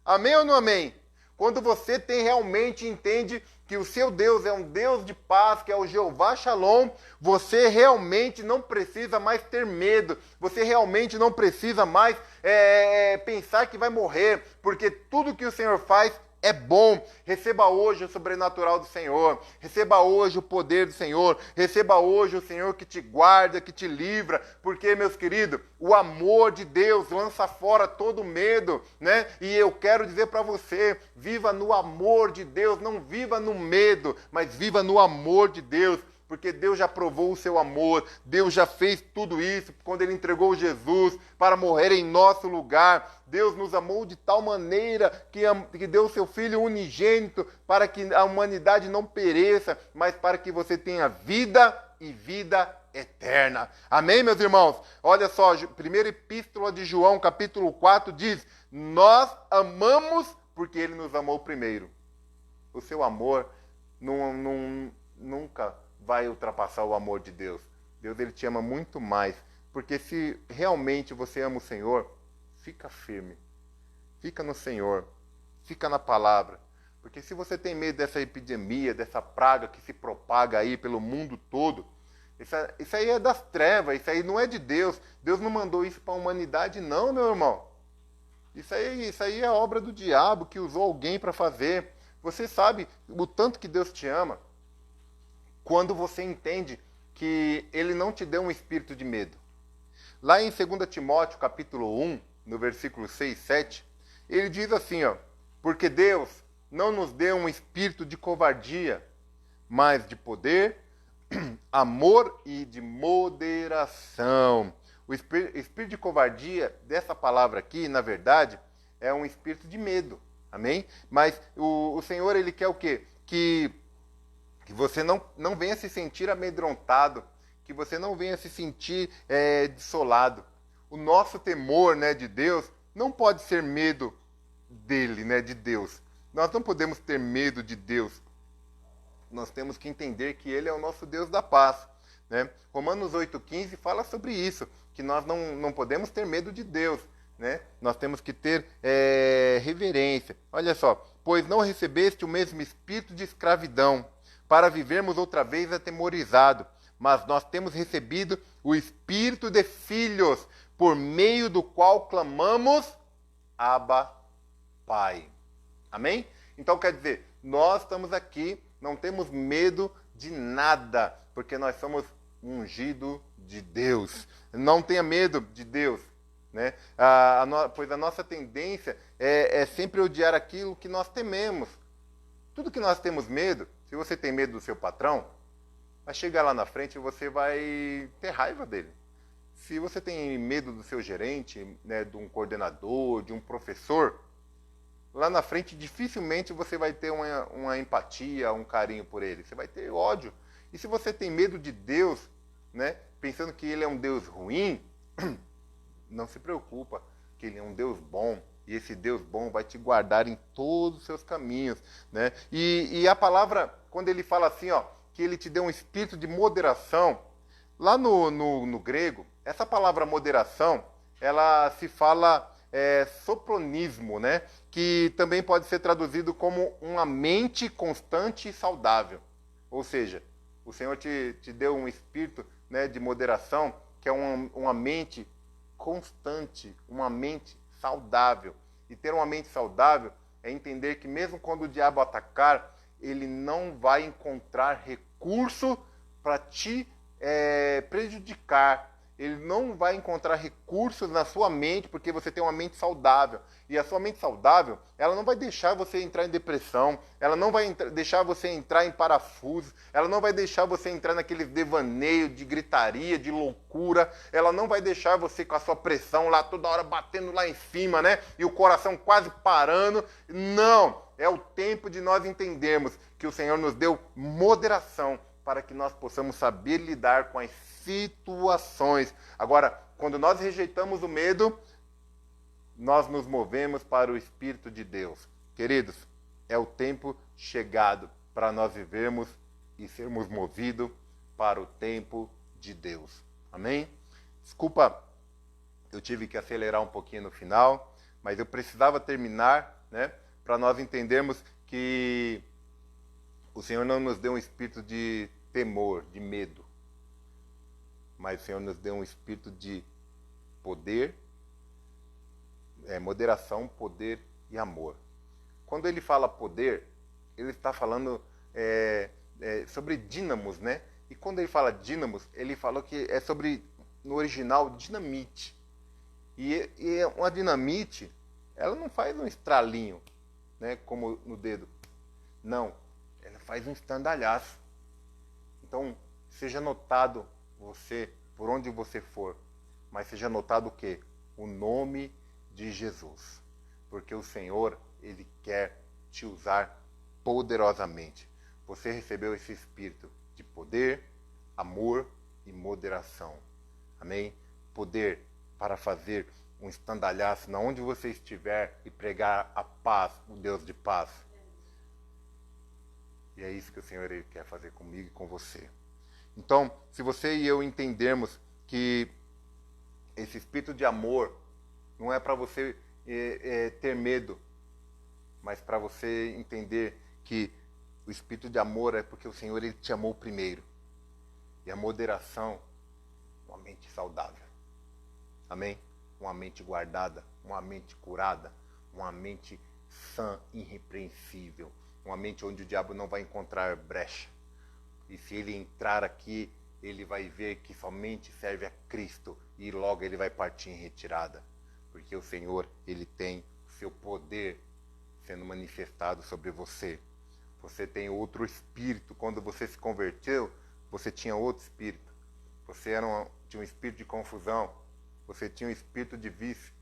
Amém ou não amém? Quando você realmente entende que o seu Deus é um Deus de paz, que é o Jeová Shalom, você realmente não precisa mais ter medo, você realmente não precisa mais pensar que vai morrer, porque tudo que o Senhor faz é bom. Receba hoje o sobrenatural do Senhor, receba hoje o poder do Senhor, receba hoje o Senhor que te guarda, que te livra, porque, meus queridos, o amor de Deus lança fora todo medo, né? E eu quero dizer para você, viva no amor de Deus, não viva no medo, mas viva no amor de Deus, porque Deus já provou o seu amor, Deus já fez tudo isso quando Ele entregou Jesus para morrer em nosso lugar. Deus nos amou de tal maneira que deu o seu Filho unigênito para que a humanidade não pereça, mas para que você tenha vida e vida eterna. Amém, meus irmãos? Olha só, primeira epístola de João, capítulo 4, diz: nós amamos porque Ele nos amou primeiro. O seu amor nunca vai ultrapassar o amor de Deus. Deus, Ele te ama muito mais. Porque se realmente você ama o Senhor, fica firme. Fica no Senhor. Fica na palavra. Porque se você tem medo dessa epidemia, dessa praga que se propaga aí pelo mundo todo, isso aí é das trevas, isso aí não é de Deus. Deus não mandou isso para a humanidade, não, meu irmão. Isso aí é obra do diabo que usou alguém para fazer. Você sabe o tanto que Deus te ama quando você entende que Ele não te deu um espírito de medo. Lá em 2 Timóteo, capítulo 1, no versículo 6 e 7, ele diz assim, ó: porque Deus não nos deu um espírito de covardia, mas de poder, amor e de moderação. O espírito de covardia, dessa palavra aqui, na verdade, é um espírito de medo. Amém? Mas o Senhor, Ele quer o quê? Que você não venha se sentir amedrontado, que você não venha se sentir desolado. O nosso temor, né, de Deus não pode ser medo dele, né, de Deus. Nós não podemos ter medo de Deus. Nós temos que entender que Ele é o nosso Deus da paz, né? Romanos 8,15 fala sobre isso, que nós não podemos ter medo de Deus, né? Nós temos que ter reverência. Olha só: pois não recebeste o mesmo espírito de escravidão, para vivermos outra vez atemorizado, mas nós temos recebido o espírito de filhos, por meio do qual clamamos: Abba, Pai. Amém? Então quer dizer, nós estamos aqui, não temos medo de nada, porque nós somos ungidos de Deus. Não tenha medo de Deus, né? Pois a nossa tendência é sempre odiar aquilo que nós tememos. Tudo que nós temos medo, se você tem medo do seu patrão, vai chegar lá na frente e você vai ter raiva dele. Se você tem medo do seu gerente, né, de um coordenador, de um professor, lá na frente dificilmente você vai ter uma empatia, um carinho por ele. Você vai ter ódio. E se você tem medo de Deus, né, pensando que Ele é um Deus ruim, não se preocupa, que Ele é um Deus bom. E esse Deus bom vai te guardar em todos os seus caminhos, né? E a palavra, quando ele fala assim, ó, que Ele te deu um espírito de moderação, lá no grego, essa palavra moderação, ela se fala sopronismo, né? Que também pode ser traduzido como uma mente constante e saudável. Ou seja, o Senhor te deu um espírito, né, de moderação, que é uma mente constante, uma mente saudável. E ter uma mente saudável é entender que mesmo quando o diabo atacar, ele não vai encontrar recurso para te prejudicar. ele não vai encontrar recursos na sua mente, porque você tem uma mente saudável. E a sua mente saudável, ela não vai deixar você entrar em depressão, ela não vai deixar você entrar em parafuso, ela não vai deixar você entrar naquele devaneio de gritaria, de loucura, ela não vai deixar você com a sua pressão lá toda hora batendo lá em cima, né? E o coração quase parando. Não! É o tempo de nós entendermos que o Senhor nos deu moderação para que nós possamos saber lidar com as situações. Agora, quando nós rejeitamos o medo, nós nos movemos para o Espírito de Deus. Queridos, é o tempo chegado para nós vivermos e sermos movidos para o tempo de Deus. Amém? Desculpa, eu tive que acelerar um pouquinho no final, mas eu precisava terminar, né, para nós entendermos que o Senhor não nos deu um espírito de temor, de medo, mas o Senhor nos deu um espírito de poder, moderação, poder e amor. Quando ele fala poder, ele está falando sobre dínamos, né? E quando ele fala dínamos, ele falou que é sobre, no original, dinamite. E uma dinamite, ela não faz um estralinho, né, como no dedo. Não, ela faz um estandalhaço. Então, seja notado você, por onde você for, mas seja notado o quê? O nome de Jesus. Porque o Senhor, Ele quer te usar poderosamente. Você recebeu esse espírito de poder, amor e moderação. Amém? Poder para fazer um estandalhaço na onde você estiver e pregar a paz, o Deus de paz. E é isso que o Senhor ele quer fazer comigo e com você. Então, se você e eu entendermos que esse espírito de amor não é para você ter medo, mas para você entender que o espírito de amor é porque o Senhor ele te amou primeiro. E a moderação, uma mente saudável. Amém? Uma mente guardada, uma mente curada, uma mente sã, irrepreensível. Uma mente onde o diabo não vai encontrar brecha. E se ele entrar aqui, ele vai ver que somente serve a Cristo. E logo ele vai partir em retirada. Porque o Senhor, ele tem o seu poder sendo manifestado sobre você. Você tem outro espírito. Quando você se converteu, você tinha outro espírito. Você tinha um espírito de confusão. Você tinha um espírito de vício.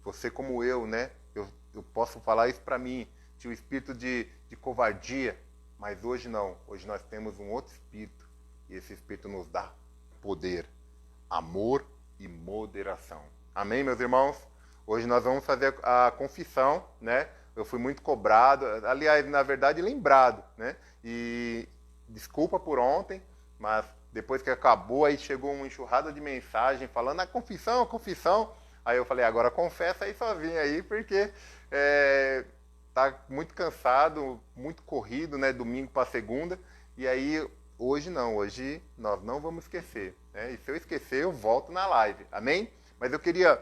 Você como eu, né? Eu posso falar isso para mim. Tinha um espírito de covardia. Mas hoje não. Hoje nós temos um outro espírito. E esse espírito nos dá poder, amor e moderação. Amém, meus irmãos? Hoje nós vamos fazer a confissão, né? Eu fui muito cobrado. Aliás, na verdade, lembrado, né? E desculpa por ontem, mas depois que acabou, aí chegou uma enxurrada de mensagem falando a confissão, a confissão. Aí eu falei, agora confessa aí sozinho aí, porque tá muito cansado, muito corrido, né? Domingo para segunda. E aí, hoje não, hoje nós não vamos esquecer, né? E se eu esquecer, eu volto na live, amém? Mas eu queria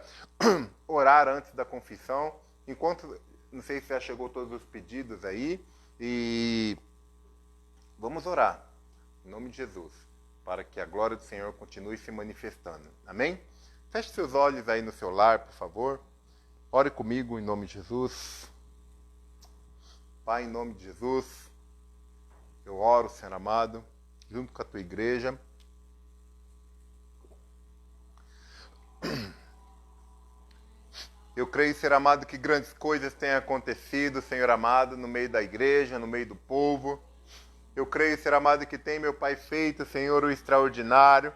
orar antes da confissão, enquanto, não sei se já chegou todos os pedidos aí, e vamos orar, em nome de Jesus, para que a glória do Senhor continue se manifestando, amém? Feche seus olhos aí no seu lar, por favor, ore comigo em nome de Jesus. Pai, em nome de Jesus, eu oro, Senhor amado, junto com a tua igreja. Eu creio, Senhor amado, que grandes coisas têm acontecido, Senhor amado, no meio da igreja, no meio do povo. Eu creio, Senhor amado, que tem, meu Pai, feito, Senhor, o extraordinário.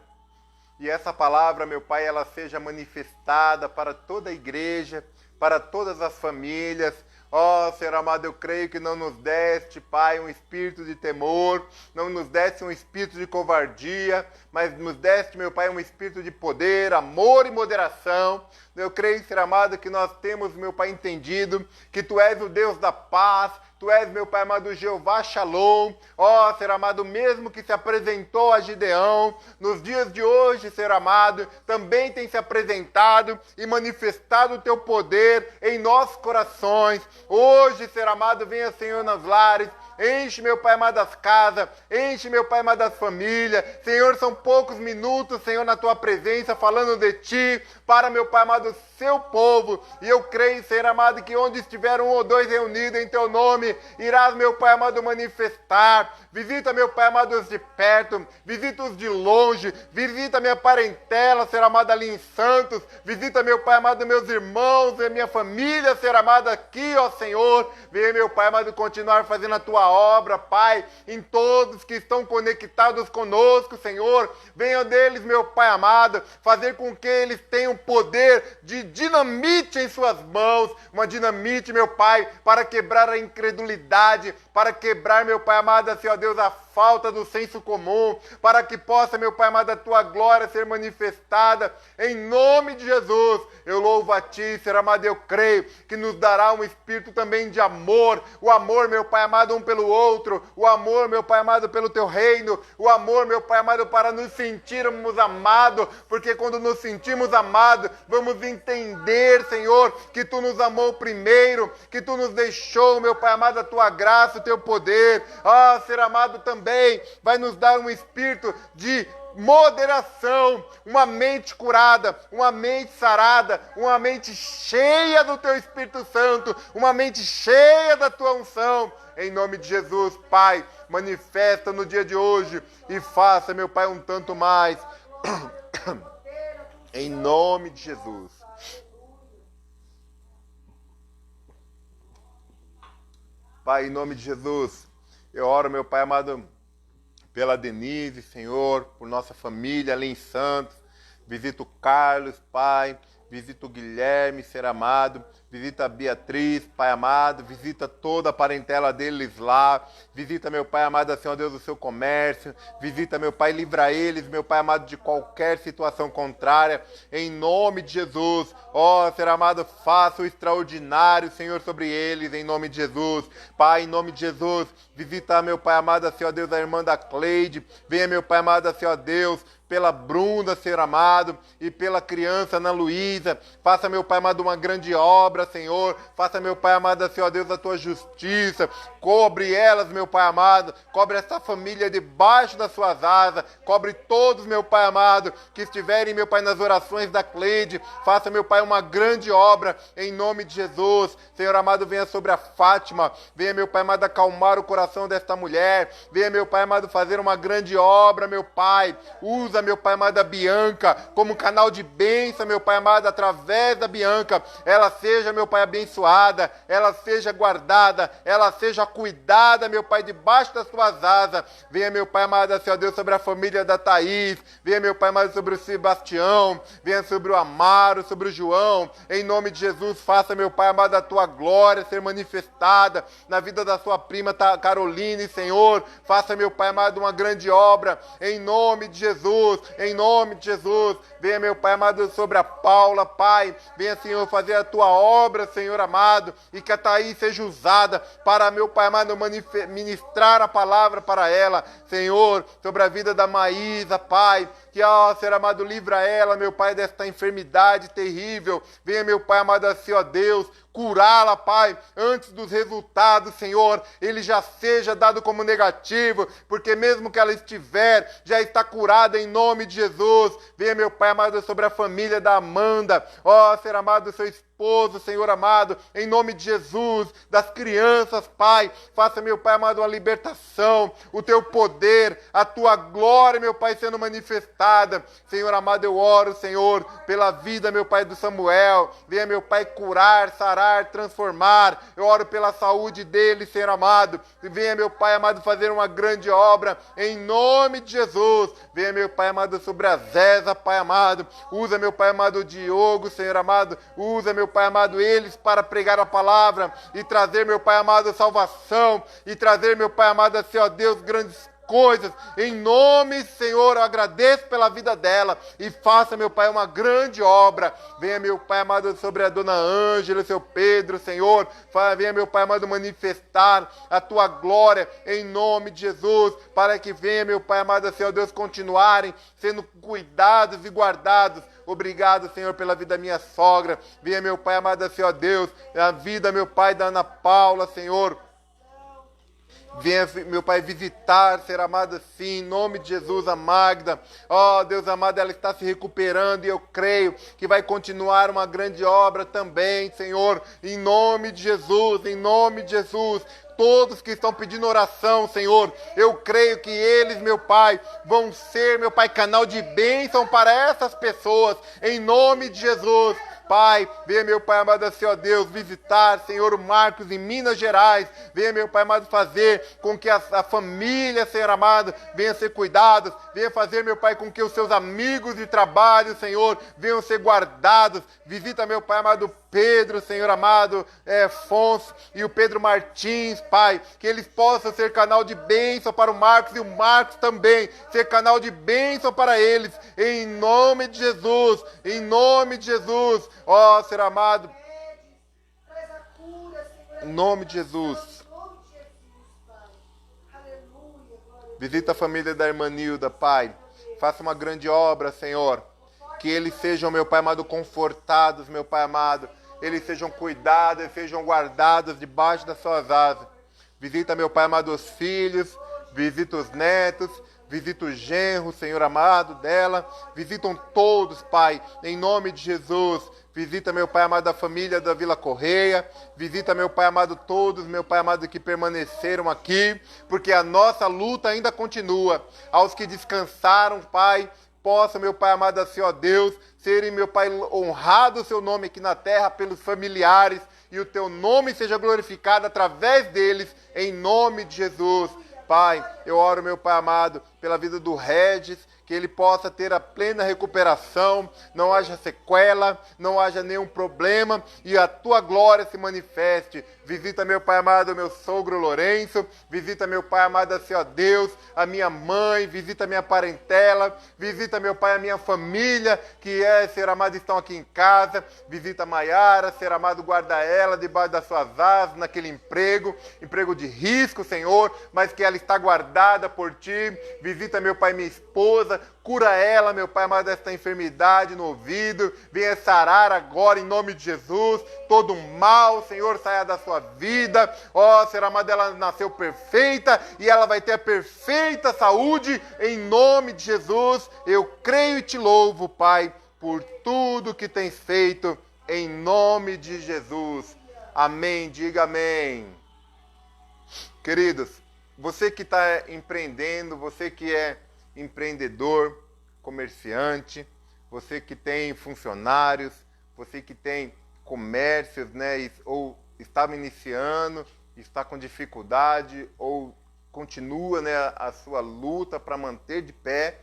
E essa palavra, meu Pai, ela seja manifestada para toda a igreja, para todas as famílias. Ó, Senhor amado, eu creio que não nos deste, Pai, um espírito de temor, não nos deste um espírito de covardia, mas nos deste, meu Pai, um espírito de poder, amor e moderação. Eu creio, Senhor amado, que nós temos, meu Pai, entendido que Tu és o Deus da paz, Tu és, meu Pai amado, Jeová Shalom. Ó, Senhor amado, mesmo que se apresentou a Gideão, nos dias de hoje, Senhor amado, também tem se apresentado e manifestado o Teu poder em nossos corações. Hoje, Senhor amado, venha, Senhor, nos lares, enche, meu Pai amado, as casas, enche, meu Pai amado, as famílias. Senhor, são poucos minutos, Senhor, na tua presença, falando de ti, para, meu Pai amado, seu povo. E eu creio, Senhor amado, que onde estiver um ou dois reunidos em teu nome, irás, meu Pai amado, manifestar. Visita, meu Pai amado, os de perto, visita os de longe, visita minha parentela, Senhor amado, ali em Santos, visita, meu Pai amado, meus irmãos e minha família, Senhor amado, aqui, ó Senhor. Venha, meu Pai amado, continuar fazendo a tua obra, Pai, em todos que estão conectados conosco, Senhor. Venha deles, meu Pai amado, fazer com que eles tenham poder de dinamite em suas mãos, uma dinamite, meu Pai, para quebrar a incredulidade, para quebrar, meu Pai amado, Senhor Deus, a falta do senso comum, para que possa, meu Pai amado, a tua glória ser manifestada, em nome de Jesus. Eu louvo a ti, Senhor amado, eu creio que nos dará um espírito também de amor, o amor, meu Pai amado, um pelo outro, o amor, meu Pai amado, pelo teu reino, o amor, meu Pai amado, para nos sentirmos amados, porque quando nos sentimos amados, vamos entender, Senhor, que tu nos amou primeiro, que tu nos deixou, meu Pai amado, a tua graça, o teu poder. Ser amado também vai nos dar um espírito de moderação, uma mente curada, uma mente sarada, uma mente cheia do teu Espírito Santo, uma mente cheia da tua unção. Em nome de Jesus, Pai, manifesta no dia de hoje e faça, meu Pai, um tanto mais. Em nome de Jesus. Pai, em nome de Jesus, eu oro, meu Pai amado, pela Denise, Senhor, por nossa família ali em Santos. Visita o Carlos, Pai. Visita o Guilherme, ser amado. Visita a Beatriz, Pai amado. Visita toda a parentela deles lá. Visita, meu Pai amado, Senhor Deus, o seu comércio. Visita, meu Pai, livra eles, meu Pai amado, de qualquer situação contrária. Em nome de Jesus. Ser amado, faça o extraordinário, Senhor, sobre eles, em nome de Jesus. Pai, em nome de Jesus. Visita, meu Pai amado, Senhor Deus, a irmã da Cleide. Venha, meu Pai amado, Senhor Deus, pela Brunda, Senhor amado, e pela criança Ana Luísa. Faça, meu Pai amado, uma grande obra, Senhor. Faça, meu Pai amado, Senhor Deus, a tua justiça. Cobre elas, meu Pai amado. Cobre essa família debaixo das suas asas. Cobre todos, meu Pai amado, que estiverem, meu Pai, nas orações da Cleide. Faça, meu Pai, uma grande obra em nome de Jesus. Senhor amado, venha sobre a Fátima. Venha, meu Pai amado, acalmar o coração desta mulher. Venha, meu Pai amado, fazer uma grande obra, meu Pai. Usa, meu Pai amado, a Bianca como canal de bênção, meu Pai amado, através da Bianca. Ela seja, meu Pai, abençoada. Ela seja guardada. Ela seja cuidada, meu Pai, debaixo das tuas asas. Venha, meu Pai amado, Senhor Deus, sobre a família da Thaís. Venha, meu Pai amado, sobre o Sebastião. Venha sobre o Amaro, sobre o João. Em nome de Jesus, faça, meu Pai amado, a tua glória ser manifestada na vida da sua prima Caroline, Senhor. Faça, meu Pai amado, uma grande obra. Em nome de Jesus. Em nome de Jesus. Venha, meu Pai amado, sobre a Paula, Pai. Venha, Senhor, fazer a tua obra, Senhor amado. E que a Thaís seja usada para, meu Pai amado, ministrar a palavra para ela, Senhor, sobre a vida da Maísa, Pai. Que, Senhor amado, livra ela, meu Pai, desta enfermidade terrível. Venha, meu Pai amado, assim, ó Deus, curá-la, Pai, antes dos resultados, Senhor, ele já seja dado como negativo, porque mesmo que ela estiver, já está curada em nome de Jesus. Venha, meu Pai amado, sobre a família da Amanda, Senhor amado, seu esposo, Senhor amado, em nome de Jesus, das crianças, Pai, faça, meu Pai amado, a libertação, o teu poder, a tua glória, meu Pai, sendo manifestada. Senhor amado, eu oro, Senhor, pela vida, meu Pai, do Samuel. Venha, meu Pai, curar, sarar, transformar. Eu oro pela saúde dele, Senhor amado. Venha, meu Pai amado, fazer uma grande obra em nome de Jesus. Venha, meu Pai amado, sobre a Zéza, Pai amado. Usa, meu Pai amado, o Diogo, Senhor amado. Usa, meu Pai amado, eles para pregar a palavra e trazer, meu Pai amado, salvação e trazer, meu Pai amado, assim, ó Deus, grandes coisas, em nome, Senhor, eu agradeço pela vida dela e faça, meu Pai, uma grande obra. Venha, meu Pai amado, sobre a dona Ângela, seu Pedro, Senhor, venha, meu Pai amado, manifestar a tua glória em nome de Jesus, para que venha, meu Pai amado, Senhor Deus, continuarem sendo cuidados e guardados. Obrigado, Senhor, pela vida da minha sogra. Venha, meu Pai amado, Senhor Deus, a vida, meu Pai, da Ana Paula, Senhor. Venha, meu Pai, visitar, Senhor amado, assim, em nome de Jesus, a Magda. Ó, Deus amado, ela está se recuperando e eu creio que vai continuar uma grande obra também, Senhor, em nome de Jesus, em nome de Jesus. Todos que estão pedindo oração, Senhor, eu creio que eles, meu Pai, vão ser, meu Pai, canal de bênção para essas pessoas, em nome de Jesus. Pai, venha, meu Pai amado, Senhor Deus, visitar, Senhor, o Marcos em Minas Gerais. Venha, meu Pai amado, fazer com que a família, Senhor amado, venha ser cuidados. Venha fazer, meu Pai, com que os seus amigos de trabalho, Senhor, venham ser guardados. Visita, meu Pai amado, Pedro, Senhor amado, Afonso e o Pedro Martins, Pai, que eles possam ser canal de bênção para o Marcos e o Marcos também ser canal de bênção para eles, em nome de Jesus, em nome de Jesus, ó, Senhor amado, em nome de Jesus. Visita a família da irmã Nilda, Pai, faça uma grande obra, Senhor, que eles sejam, meu Pai amado, confortados, meu Pai amado, eles sejam cuidados, eles sejam guardados debaixo das suas asas. Visita, meu Pai amado, os filhos, visita os netos, visita o genro, Senhor amado, dela. Visitam todos, Pai, em nome de Jesus. Visita, meu Pai amado, a família da Vila Correia. Visita, meu Pai amado, todos, meu Pai amado, que permaneceram aqui, porque a nossa luta ainda continua. Aos que descansaram, Pai, possa, meu Pai amado, assim, ó Deus, serem, meu Pai, honrado o seu nome aqui na terra pelos familiares e o teu nome seja glorificado através deles, em nome de Jesus. Pai, eu oro, meu Pai amado, pela vida do Regis, que ele possa ter a plena recuperação, não haja sequela, não haja nenhum problema e a tua glória se manifeste. Visita, meu Pai amado, meu sogro Lourenço, visita, meu Pai amado, assim, ó Deus, a minha mãe, visita a minha parentela, visita, meu Pai, a minha família, que Senhor amado, estão aqui em casa, visita a Maiara, Senhor amado, guarda ela debaixo das suas asas, naquele emprego de risco, Senhor, mas que ela está guardada por Ti. Visita, meu Pai, minha esposa, cura ela, meu Pai amado, desta enfermidade no ouvido, venha sarar agora em nome de Jesus, todo mal, Senhor, saia da sua vida. Ó, Senhor amado, ela nasceu perfeita e ela vai ter a perfeita saúde em nome de Jesus. Eu creio e te louvo, Pai, por tudo que tens feito em nome de Jesus. Amém, diga amém. Queridos, você que está empreendendo, você que é empreendedor, comerciante, você que tem funcionários, você que tem comércios, né, ou estava iniciando, está com dificuldade, ou continua, né, a sua luta para manter de pé,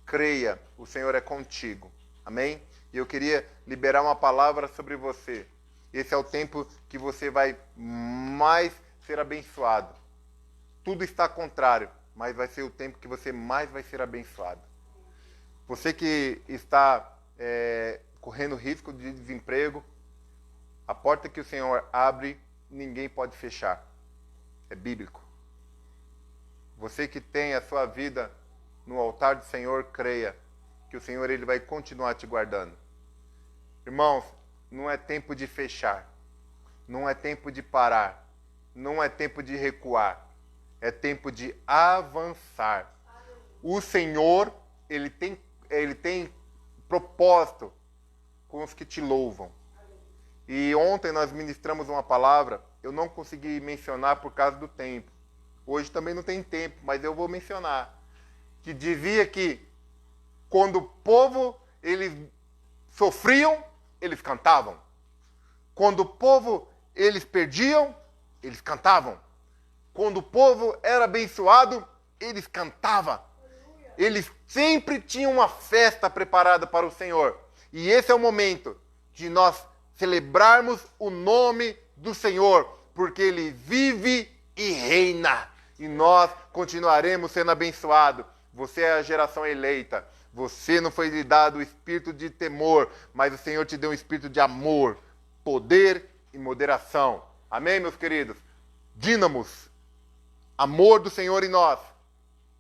creia, o Senhor é contigo. Amém? E eu queria liberar uma palavra sobre você. Esse é o tempo que você vai mais ser abençoado. Tudo está contrário, mas vai ser o tempo que você mais vai ser abençoado. Você que está correndo risco de desemprego, a porta que o Senhor abre, ninguém pode fechar. É bíblico. Você que tem a sua vida no altar do Senhor, creia que o Senhor ele vai continuar te guardando. Irmãos, não é tempo de fechar, não é tempo de parar, não é tempo de recuar. É tempo de avançar. O Senhor, ele tem propósito com os que te louvam. E ontem nós ministramos uma palavra, eu não consegui mencionar por causa do tempo. Hoje também não tem tempo, mas eu vou mencionar. Que dizia que quando o povo, eles sofriam, eles cantavam. Quando o povo, eles perdiam, eles cantavam. Quando o povo era abençoado, eles cantavam. Eles sempre tinham uma festa preparada para o Senhor. E esse é o momento de nós celebrarmos o nome do Senhor, porque Ele vive e reina. E nós continuaremos sendo abençoados. Você é a geração eleita. Você não foi lhe dado o espírito de temor, mas o Senhor te deu um espírito de amor, poder e moderação. Amém, meus queridos? Dínamos. Amor do Senhor em nós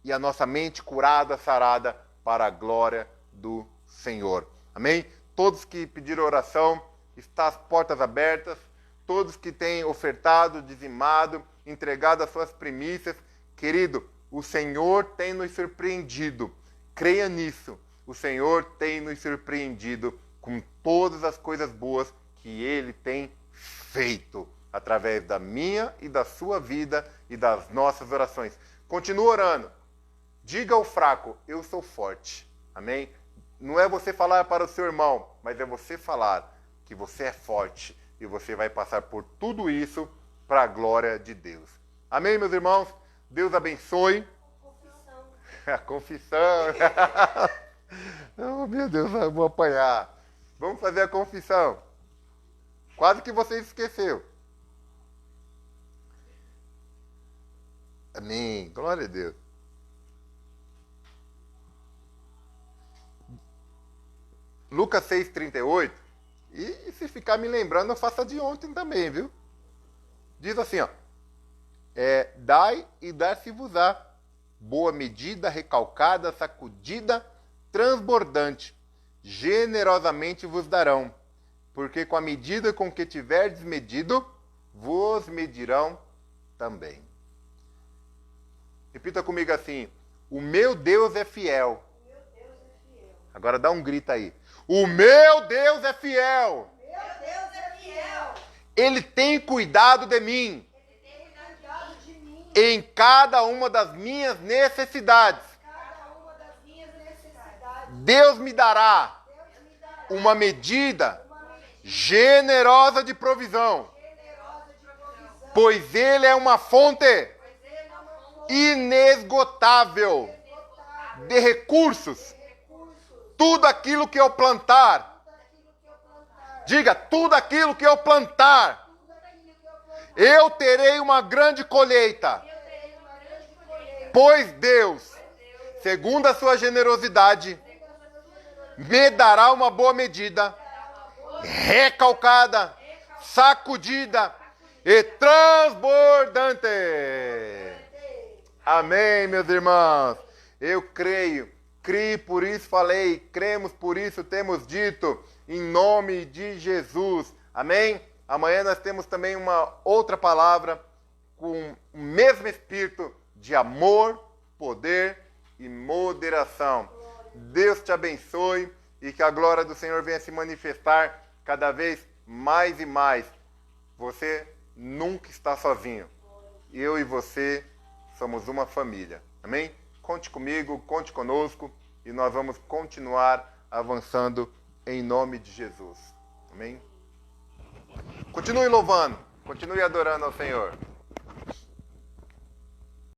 e a nossa mente curada, sarada para a glória do Senhor. Amém? Todos que pediram oração, estão as portas abertas. Todos que têm ofertado, dizimado, entregado as suas primícias. Querido, o Senhor tem nos surpreendido. Creia nisso. O Senhor tem nos surpreendido com todas as coisas boas que Ele tem feito através da minha e da sua vida e das nossas orações. Continua orando. Diga ao fraco, eu sou forte. Amém? Não é você falar para o seu irmão, mas é você falar que você é forte e você vai passar por tudo isso para a glória de Deus. Amém, meus irmãos? Deus abençoe. Confissão. A confissão. Oh, meu Deus, eu vou apanhar. Vamos fazer a confissão. Quase que você esqueceu. Amém. Glória a Deus. Lucas 6,38. E se ficar me lembrando, eu faço a de ontem também, viu? Diz assim, ó. Dai e dar-se-vos-á. Boa medida, recalcada, sacudida, transbordante. Generosamente vos darão. Porque com a medida com que tiverdes medido, vos medirão também. Repita comigo assim. O meu Deus é fiel. O meu Deus é fiel. Agora dá um grito aí. O meu Deus é fiel. O meu Deus é fiel. Ele tem cuidado de mim. Ele tem cuidado de mim. Em cada uma das minhas necessidades. Cada uma das minhas necessidades. Deus me dará uma medida generosa de provisão. Pois Ele é uma fonte inesgotável de recursos. Tudo aquilo que eu plantar, diga, tudo aquilo que eu plantar, eu terei uma grande colheita. Pois Deus, segundo a sua generosidade, me dará uma boa medida, recalcada, sacudida e transbordante. Amém, meus irmãos. Eu creio, por isso falei, cremos, por isso temos dito, em nome de Jesus. Amém? Amanhã nós temos também uma outra palavra com o mesmo espírito de amor, poder e moderação. Deus te abençoe e que a glória do Senhor venha se manifestar cada vez mais e mais. Você nunca está sozinho. Eu e você somos uma família. Amém? Conte comigo, conte conosco e nós vamos continuar avançando em nome de Jesus. Amém? Continue louvando, continue adorando ao Senhor.